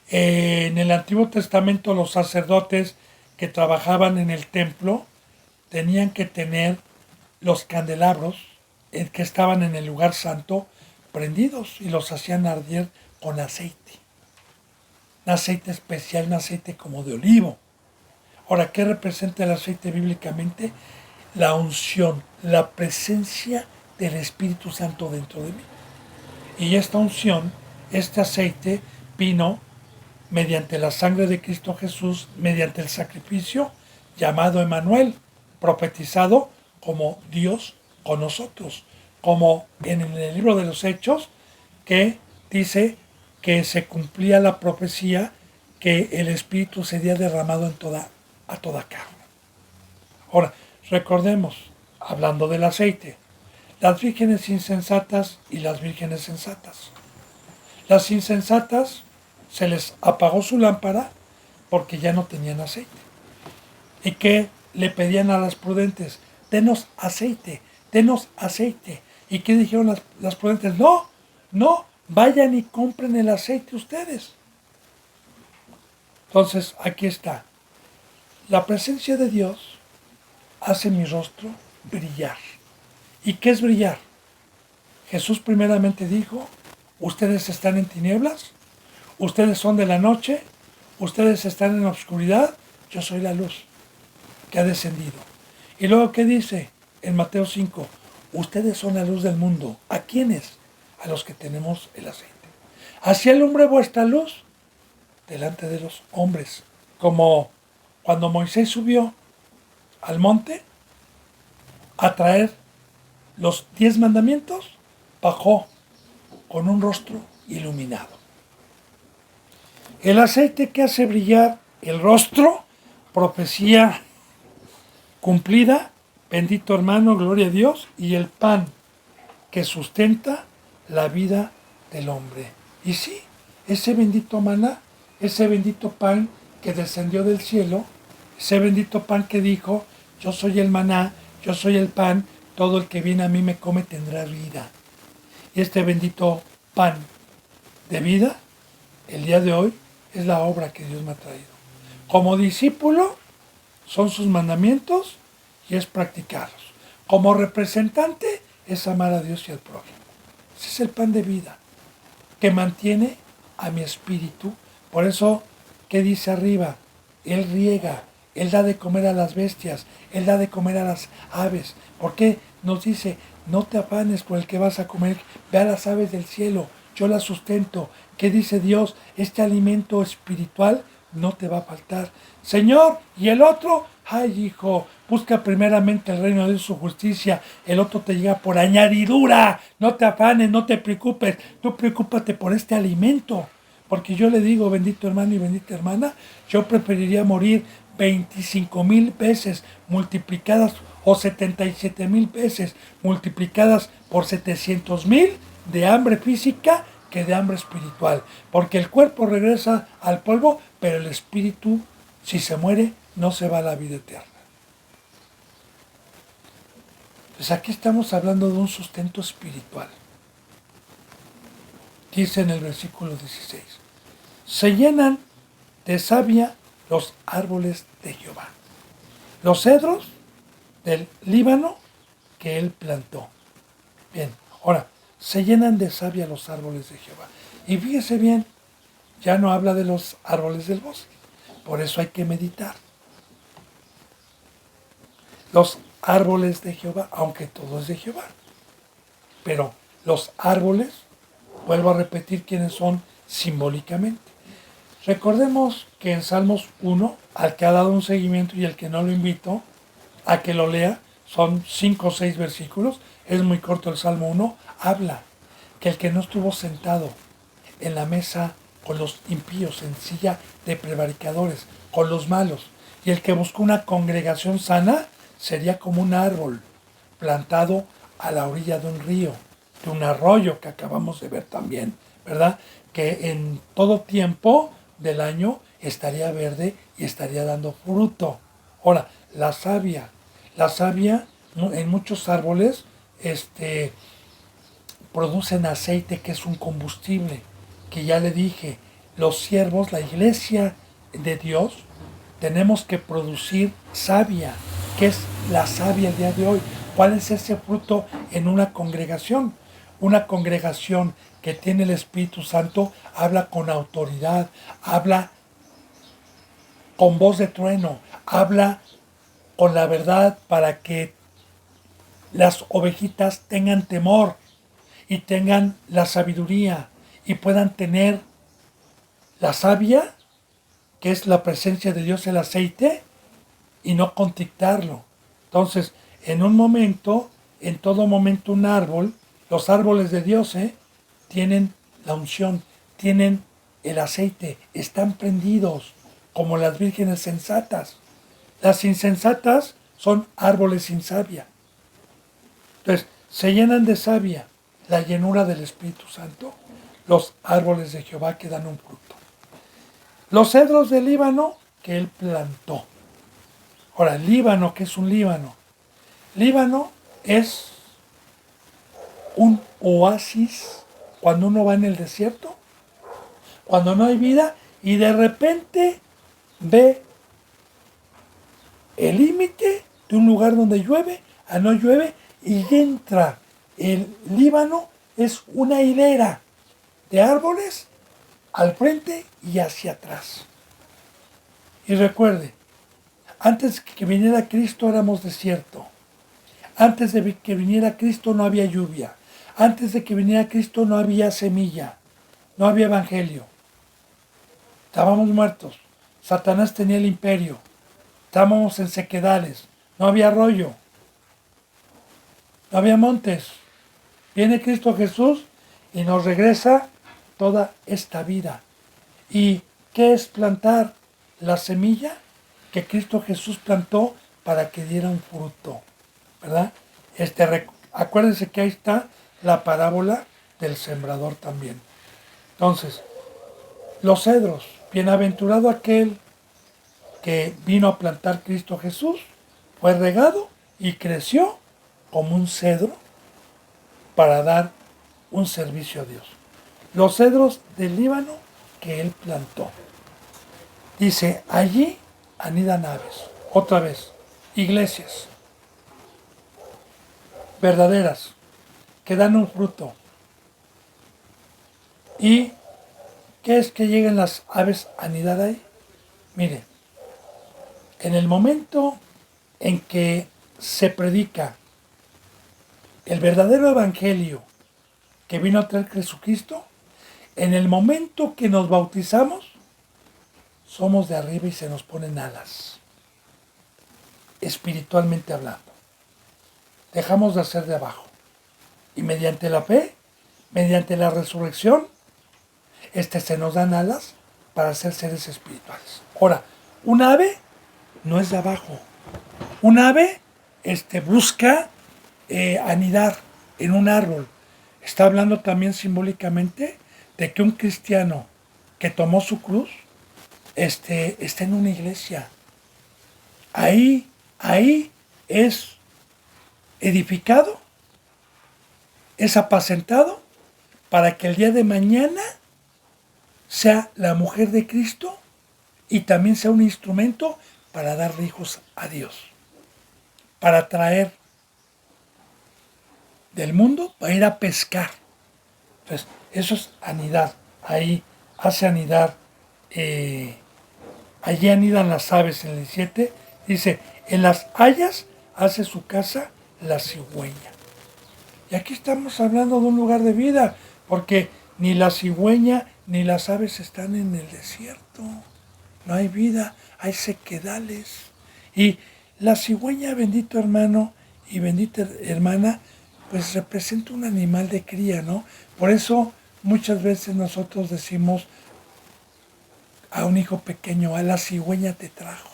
en el Antiguo Testamento los sacerdotes que trabajaban en el templo tenían que tener los candelabros que estaban en el lugar santo prendidos y los hacían arder con aceite. Un aceite especial, un aceite como de olivo. Ahora, ¿qué representa el aceite bíblicamente? La unción, la presencia del Espíritu Santo dentro de mí. Y esta unción, este aceite, vino mediante la sangre de Cristo Jesús, mediante el sacrificio llamado Emmanuel, profetizado como Dios con nosotros, como en el libro de los Hechos, que dice que se cumplía la profecía que el Espíritu sería derramado a toda carne. Ahora, recordemos, hablando del aceite, las vírgenes insensatas y las vírgenes sensatas. Las insensatas se les apagó su lámpara porque ya no tenían aceite. ¿Y qué le pedían a las prudentes? Denos aceite, denos aceite. ¿Y qué dijeron las prudentes? No, vayan y compren el aceite ustedes. Entonces, aquí está. La presencia de Dios hace mi rostro brillar. ¿Y qué es brillar? Jesús primeramente dijo, ustedes están en tinieblas, ustedes son de la noche, ustedes están en la oscuridad, yo soy la luz que ha descendido. Y luego, ¿qué dice en Mateo 5? Ustedes son la luz del mundo. ¿A quiénes? A los que tenemos el aceite. Así alumbre vuestra luz delante de los hombres. Como cuando Moisés subió al monte a traer los 10 mandamientos, bajó con un rostro iluminado. El aceite que hace brillar el rostro, profecía cumplida, bendito hermano, gloria a Dios, y el pan que sustenta la vida del hombre. Y sí, ese bendito maná, ese bendito pan que descendió del cielo, ese bendito pan que dijo, yo soy el maná, yo soy el pan, todo el que viene a mí me come tendrá vida. Y este bendito pan de vida, el día de hoy, es la obra que Dios me ha traído. Como discípulo, son sus mandamientos y es practicarlos. Como representante, es amar a Dios y al prójimo. Ese es el pan de vida que mantiene a mi espíritu. Por eso, ¿qué dice arriba? Él riega, Él da de comer a las bestias, Él da de comer a las aves. ¿Por qué? Nos dice, no te afanes por el que vas a comer, ve a las aves del cielo, yo las sustento. ¿Qué dice Dios? Este alimento espiritual no te va a faltar. Señor, ¿y el otro? Ay, hijo, busca primeramente el reino de Dios y su justicia. El otro te llega por añadidura. No te afanes, no te preocupes. Tú preocúpate por este alimento. Porque yo le digo, bendito hermano y bendita hermana, yo preferiría morir 25,000 veces multiplicadas o 77,000 veces multiplicadas por 700,000 de hambre física que de hambre espiritual. Porque el cuerpo regresa al polvo, pero el espíritu, si se muere, no se va a la vida eterna. Pues aquí estamos hablando de un sustento espiritual. Dice en el versículo 16, se llenan de savia los árboles de Jehová, los cedros del Líbano que él plantó. Bien, ahora, se llenan de savia los árboles de Jehová. Y fíjese bien, ya no habla de los árboles del bosque. Por eso hay que meditar. Los árboles de Jehová, aunque todo es de Jehová. Pero los árboles, vuelvo a repetir quiénes son simbólicamente. Recordemos que en Salmos 1, al que ha dado un seguimiento y el que no lo invito a que lo lea, son 5 o 6 versículos, es muy corto el Salmo 1, habla que el que no estuvo sentado en la mesa con los impíos, en silla de prevaricadores, con los malos, y el que buscó una congregación sana, sería como un árbol plantado a la orilla de un río, de un arroyo que acabamos de ver también, ¿verdad? Que en todo tiempo del año estaría verde y estaría dando fruto. Ahora, la savia en muchos árboles producen aceite que es un combustible, que ya le dije, los siervos, la iglesia de Dios, tenemos que producir savia. ¿Qué es la savia el día de hoy? ¿Cuál es ese fruto en una congregación? Una congregación que tiene el Espíritu Santo habla con autoridad, habla con voz de trueno, habla con la verdad para que las ovejitas tengan temor y tengan la sabiduría y puedan tener la savia, que es la presencia de Dios, el aceite, y no contactarlo. Entonces, en un momento, en todo momento un árbol, los árboles de Dios tienen la unción, tienen el aceite, están prendidos como las vírgenes sensatas. Las insensatas son árboles sin savia. Entonces, se llenan de savia, la llenura del Espíritu Santo, los árboles de Jehová que dan un fruto. Los cedros del Líbano que él plantó. Ahora, Líbano, ¿qué es un Líbano? Líbano es un oasis cuando uno va en el desierto, cuando no hay vida y de repente ve el límite de un lugar donde llueve a no llueve y entra. El Líbano es una hilera de árboles al frente y hacia atrás. Y recuerde, antes que viniera Cristo éramos desierto. Antes de que viniera Cristo no había lluvia. Antes de que viniera Cristo no había semilla. No había evangelio. Estábamos muertos. Satanás tenía el imperio. Estábamos en sequedales. No había arroyo. No había montes. Viene Cristo Jesús y nos regresa toda esta vida. ¿Y qué es plantar? La semilla que Cristo Jesús plantó para que diera un fruto, ¿verdad? Acuérdense que ahí está la parábola del sembrador también. Entonces, los cedros, bienaventurado aquel que vino a plantar Cristo Jesús, fue regado y creció como un cedro para dar un servicio a Dios. Los cedros del Líbano que él plantó. Dice, allí anidan aves. Otra vez, iglesias verdaderas que dan un fruto. ¿Y qué es que lleguen las aves a anidar ahí? Mire, en el momento en que se predica el verdadero evangelio que vino a traer Jesucristo, en el momento que nos bautizamos, somos de arriba y se nos ponen alas, espiritualmente hablando. Dejamos de ser de abajo. Y mediante la fe, mediante la resurrección, se nos dan alas para ser seres espirituales. Ahora, un ave no es de abajo. Un ave busca anidar en un árbol. Está hablando también simbólicamente de que un cristiano que tomó su cruz está en una iglesia. Ahí es edificado, es apacentado para que el día de mañana sea la mujer de Cristo y también sea un instrumento para dar hijos a Dios, para traer del mundo, para ir a pescar. Entonces, eso es anidar. Ahí hace anidar, allí anidan las aves en el 17. Dice, en las hayas hace su casa la cigüeña. Y aquí estamos hablando de un lugar de vida, porque ni la cigüeña ni las aves están en el desierto. No hay vida, hay sequedales. Y la cigüeña, bendito hermano y bendita hermana, pues representa un animal de cría, ¿no? Por eso muchas veces nosotros decimos a un hijo pequeño, a la cigüeña te trajo.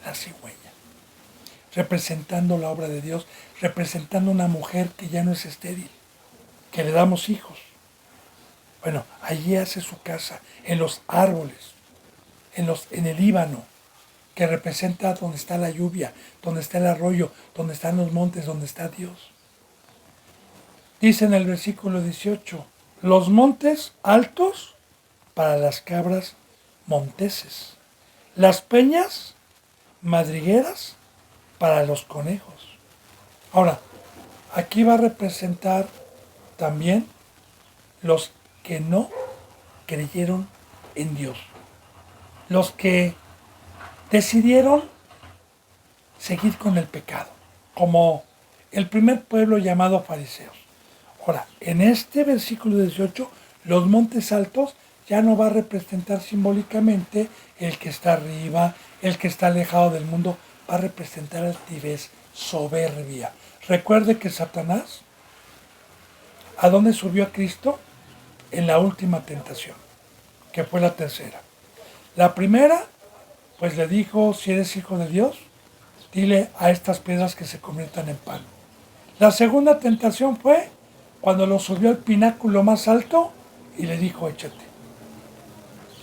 La cigüeña. Representando la obra de Dios, representando una mujer que ya no es estéril, que le damos hijos. Bueno, allí hace su casa, en los árboles, en el Líbano, que representa donde está la lluvia, donde está el arroyo, donde están los montes, donde está Dios. Dice en el versículo 18, los montes altos para las cabras monteses, las peñas madrigueras para los conejos. Ahora, aquí va a representar también los que no creyeron en Dios, los que decidieron seguir con el pecado, como el primer pueblo llamado fariseos. Ahora, en este versículo 18, los montes altos ya no va a representar simbólicamente el que está arriba, el que está alejado del mundo, va a representar altivez, soberbia. Recuerde que Satanás, ¿a dónde subió a Cristo? En la última tentación, que fue la tercera. La primera, pues le dijo, si eres hijo de Dios, dile a estas piedras que se conviertan en pan. La segunda tentación fue cuando lo subió al pináculo más alto y le dijo, échate.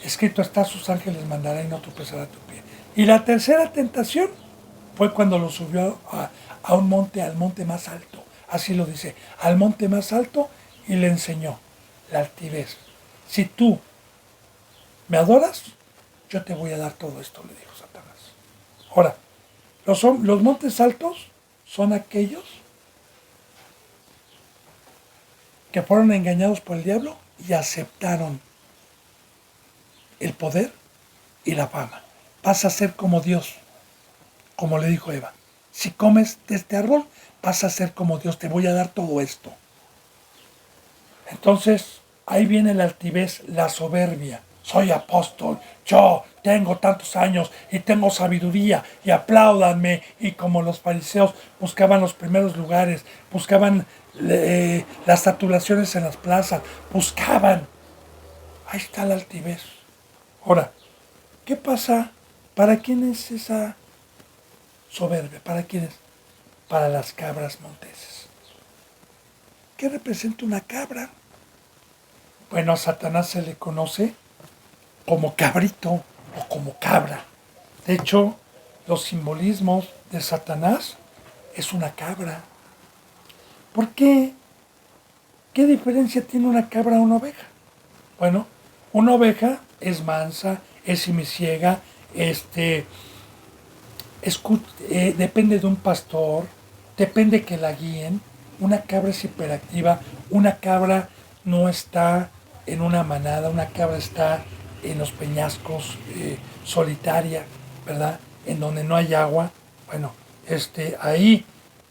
Escrito está, sus ángeles mandará y no tropezará tu pie. Y la tercera tentación fue cuando lo subió a un monte, al monte más alto. Así lo dice, al monte más alto, y le enseñó la altivez. Si tú me adoras, yo te voy a dar todo esto, le dijo Satanás. Ahora, los montes altos son aquellos que fueron engañados por el diablo y aceptaron el poder y la fama. Vas a ser como Dios, como le dijo Eva. Si comes de este árbol, vas a ser como Dios, te voy a dar todo esto. Entonces, ahí viene la altivez, la soberbia. Soy apóstol, yo tengo tantos años y tengo sabiduría y apláudanme. Y como los fariseos buscaban los primeros lugares, buscaban las saturaciones en las plazas, buscaban. Ahí está la altivez. Ahora, ¿qué pasa? ¿Para quién es esa soberbia? ¿Para quién es? Para las cabras monteses. ¿Qué representa una cabra? Bueno, a Satanás se le conoce como cabrito o como cabra. De hecho, los simbolismos de Satanás es una cabra. ¿Por qué? ¿Qué diferencia tiene una cabra a una oveja? Bueno, una oveja es mansa, es simiciega, depende de un pastor, depende que la guíen. Una cabra es hiperactiva, una cabra no está en una manada, una cabra está en los peñascos, solitaria, ¿verdad? En donde no hay agua. Bueno, ahí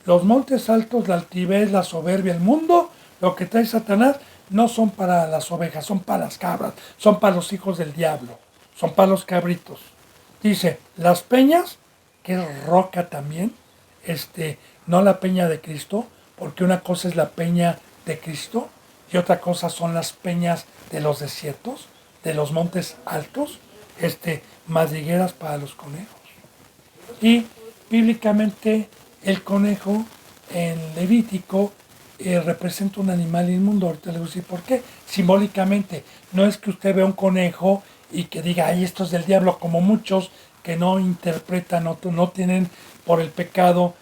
los montes altos, la altivez, la soberbia, el mundo, lo que trae Satanás, no son para las ovejas, son para las cabras, son para los hijos del diablo, son para los cabritos. Dice, las peñas, que es roca también, no la peña de Cristo, porque una cosa es la peña de Cristo y otra cosa son las peñas de los desiertos, de los montes altos, madrigueras para los conejos. Y bíblicamente el conejo en Levítico representa un animal inmundo. Ahorita les voy a decir por qué. Simbólicamente, no es que usted vea un conejo y que diga, ay, esto es del diablo, como muchos que no interpretan, no tienen por el pecado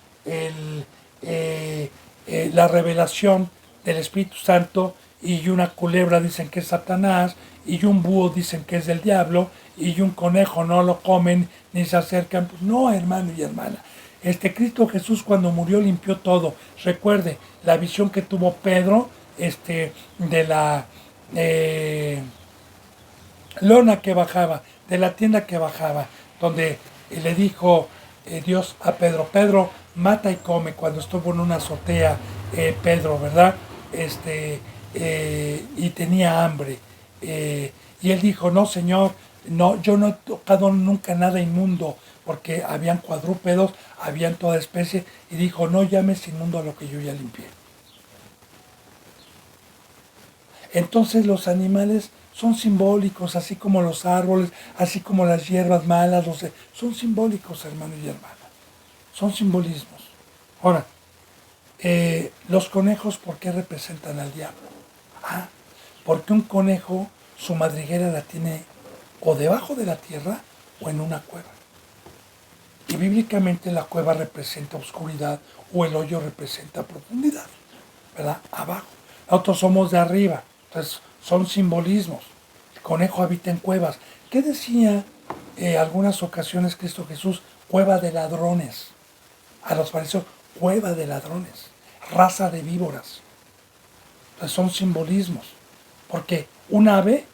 la revelación del Espíritu Santo, y una culebra dicen que es Satanás, y un búho dicen que es del diablo, y un conejo no lo comen ni se acercan. Pues no, hermano y hermana. Cristo Jesús cuando murió limpió todo. Recuerde la visión que tuvo Pedro de la lona que bajaba, de la tienda que bajaba, donde le dijo Dios a Pedro, Pedro, mata y come, cuando estuvo en una azotea, Pedro, ¿verdad? Y tenía hambre. Y él dijo, no, Señor, no, yo no he tocado nunca nada inmundo, porque habían cuadrúpedos, habían toda especie, y dijo, no llames inmundo a lo que yo ya limpié. Entonces los animales son simbólicos, así como los árboles, así como las hierbas malas, son simbólicos, hermano y hermana. Son simbolismos. Ahora, los conejos, ¿por qué representan al diablo? Porque un conejo, su madriguera la tiene o debajo de la tierra o en una cueva. Y bíblicamente la cueva representa oscuridad o el hoyo representa profundidad, ¿verdad? Abajo. Nosotros somos de arriba, entonces son simbolismos. El conejo habita en cuevas. ¿Qué decía algunas ocasiones Cristo Jesús? Cueva de ladrones. A los fariseos, cueva de ladrones, raza de víboras. Entonces son simbolismos. Porque un ave,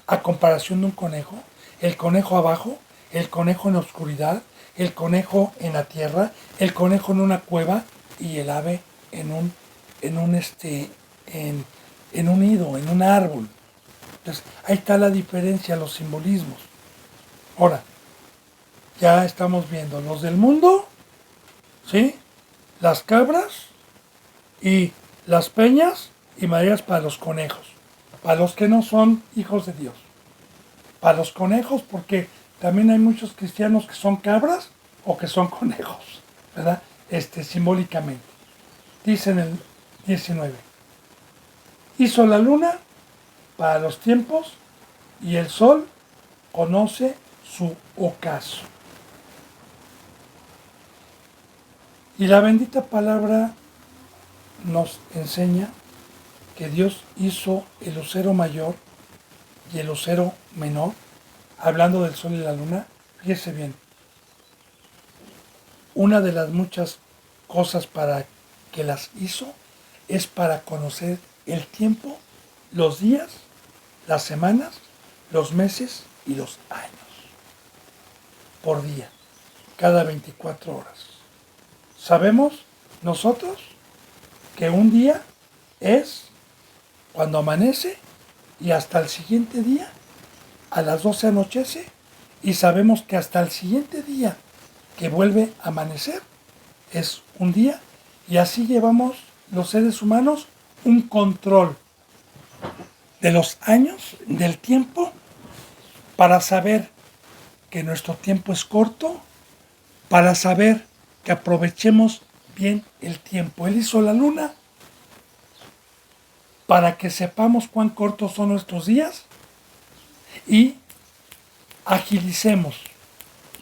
a comparación de un conejo, el conejo abajo, el conejo en la oscuridad, el conejo en la tierra, el conejo en una cueva y el ave en un nido, en un árbol. Entonces, ahí está la diferencia, los simbolismos. Ahora, ya estamos viendo los del mundo, ¿sí? Las cabras y las peñas y maderas para los conejos, para los que no son hijos de Dios. Para los conejos, porque también hay muchos cristianos que son cabras o que son conejos, ¿verdad? Simbólicamente. Dice en el 19, hizo la luna para los tiempos y el sol conoce su ocaso. Y la bendita palabra nos enseña que Dios hizo el lucero mayor y el lucero menor, hablando del sol y la luna. Fíjese bien, una de las muchas cosas para que las hizo es para conocer el tiempo, los días, las semanas, los meses y los años por día, cada 24 horas. Sabemos nosotros que un día es cuando amanece y hasta el siguiente día a las 12 anochece, y sabemos que hasta el siguiente día que vuelve a amanecer es un día, y así llevamos los seres humanos un control de los años, del tiempo, para saber que nuestro tiempo es corto, para saber que aprovechemos bien el tiempo. Él hizo la luna para que sepamos cuán cortos son nuestros días y agilicemos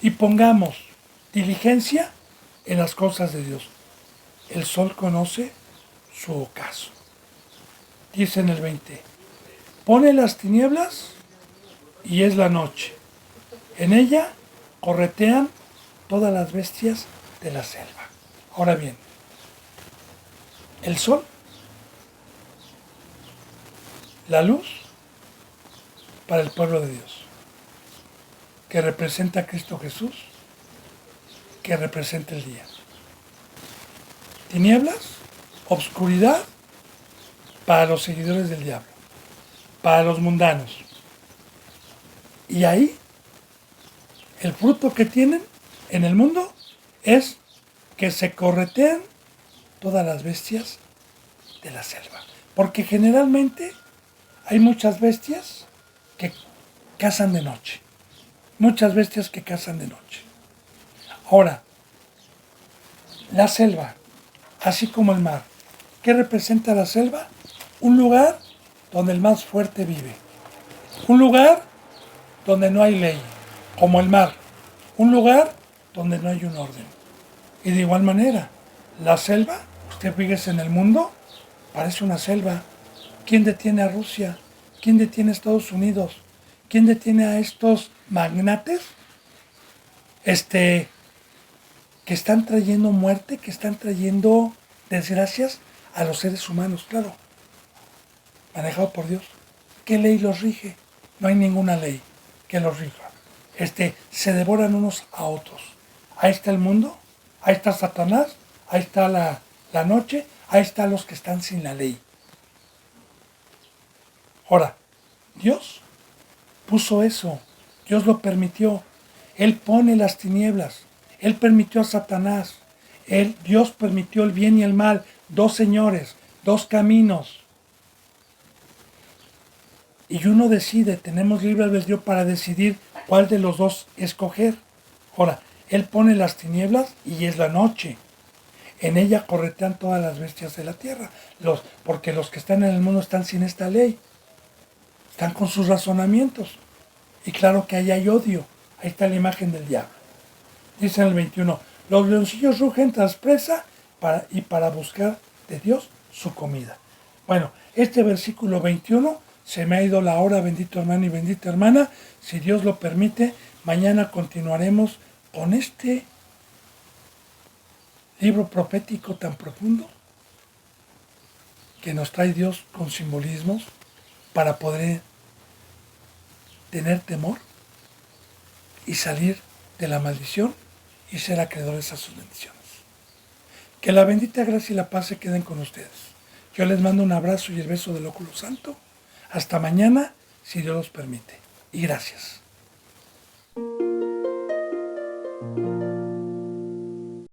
y pongamos diligencia en las cosas de Dios. El sol conoce su ocaso. Dice en el 20, pone las tinieblas y es la noche. En ella corretean todas las bestias de la selva. Ahora bien, el sol, la luz para el pueblo de Dios, que representa a Cristo Jesús, que representa el día. Tinieblas, obscuridad para los seguidores del diablo, para los mundanos. Y ahí, el fruto que tienen en el mundo es que se corretean todas las bestias de la selva. Porque generalmente hay muchas bestias que cazan de noche. Muchas bestias que cazan de noche. Ahora, la selva, así como el mar. ¿Qué representa la selva? Un lugar donde el más fuerte vive. Un lugar donde no hay ley, como el mar. Un lugar donde no hay un orden. Y de igual manera, la selva, usted fíjese en el mundo, parece una selva. ¿Quién detiene a Rusia? ¿Quién detiene a Estados Unidos? ¿Quién detiene a estos magnates? Que están trayendo muerte, que están trayendo desgracias a los seres humanos, claro, manejado por Dios. ¿Qué ley los rige? No hay ninguna ley que los rija. Se devoran unos a otros. Ahí está el mundo, ahí está Satanás, ahí está la noche, ahí están los que están sin la ley. Ahora, Dios puso eso, Dios lo permitió. Él pone las tinieblas, Él permitió a Satanás, Dios permitió el bien y el mal, dos señores, dos caminos. Y uno decide, tenemos libre albedrío para decidir cuál de los dos escoger. Ahora, Él pone las tinieblas y es la noche. En ella corretean todas las bestias de la tierra, porque los que están en el mundo están sin esta ley. Están con sus razonamientos. Y claro que ahí hay odio. Ahí está la imagen del diablo. Dice en el 21, los leoncillos rugen tras presa para buscar de Dios su comida. Bueno, este versículo 21, se me ha ido la hora, bendito hermano y bendita hermana. Si Dios lo permite, mañana continuaremos con este libro profético tan profundo que nos trae Dios con simbolismos para poder tener temor y salir de la maldición y ser acreedores a sus bendiciones. Que la bendita gracia y la paz se queden con ustedes. Yo les mando un abrazo y el beso del óculo santo. Hasta mañana, si Dios los permite. Y gracias.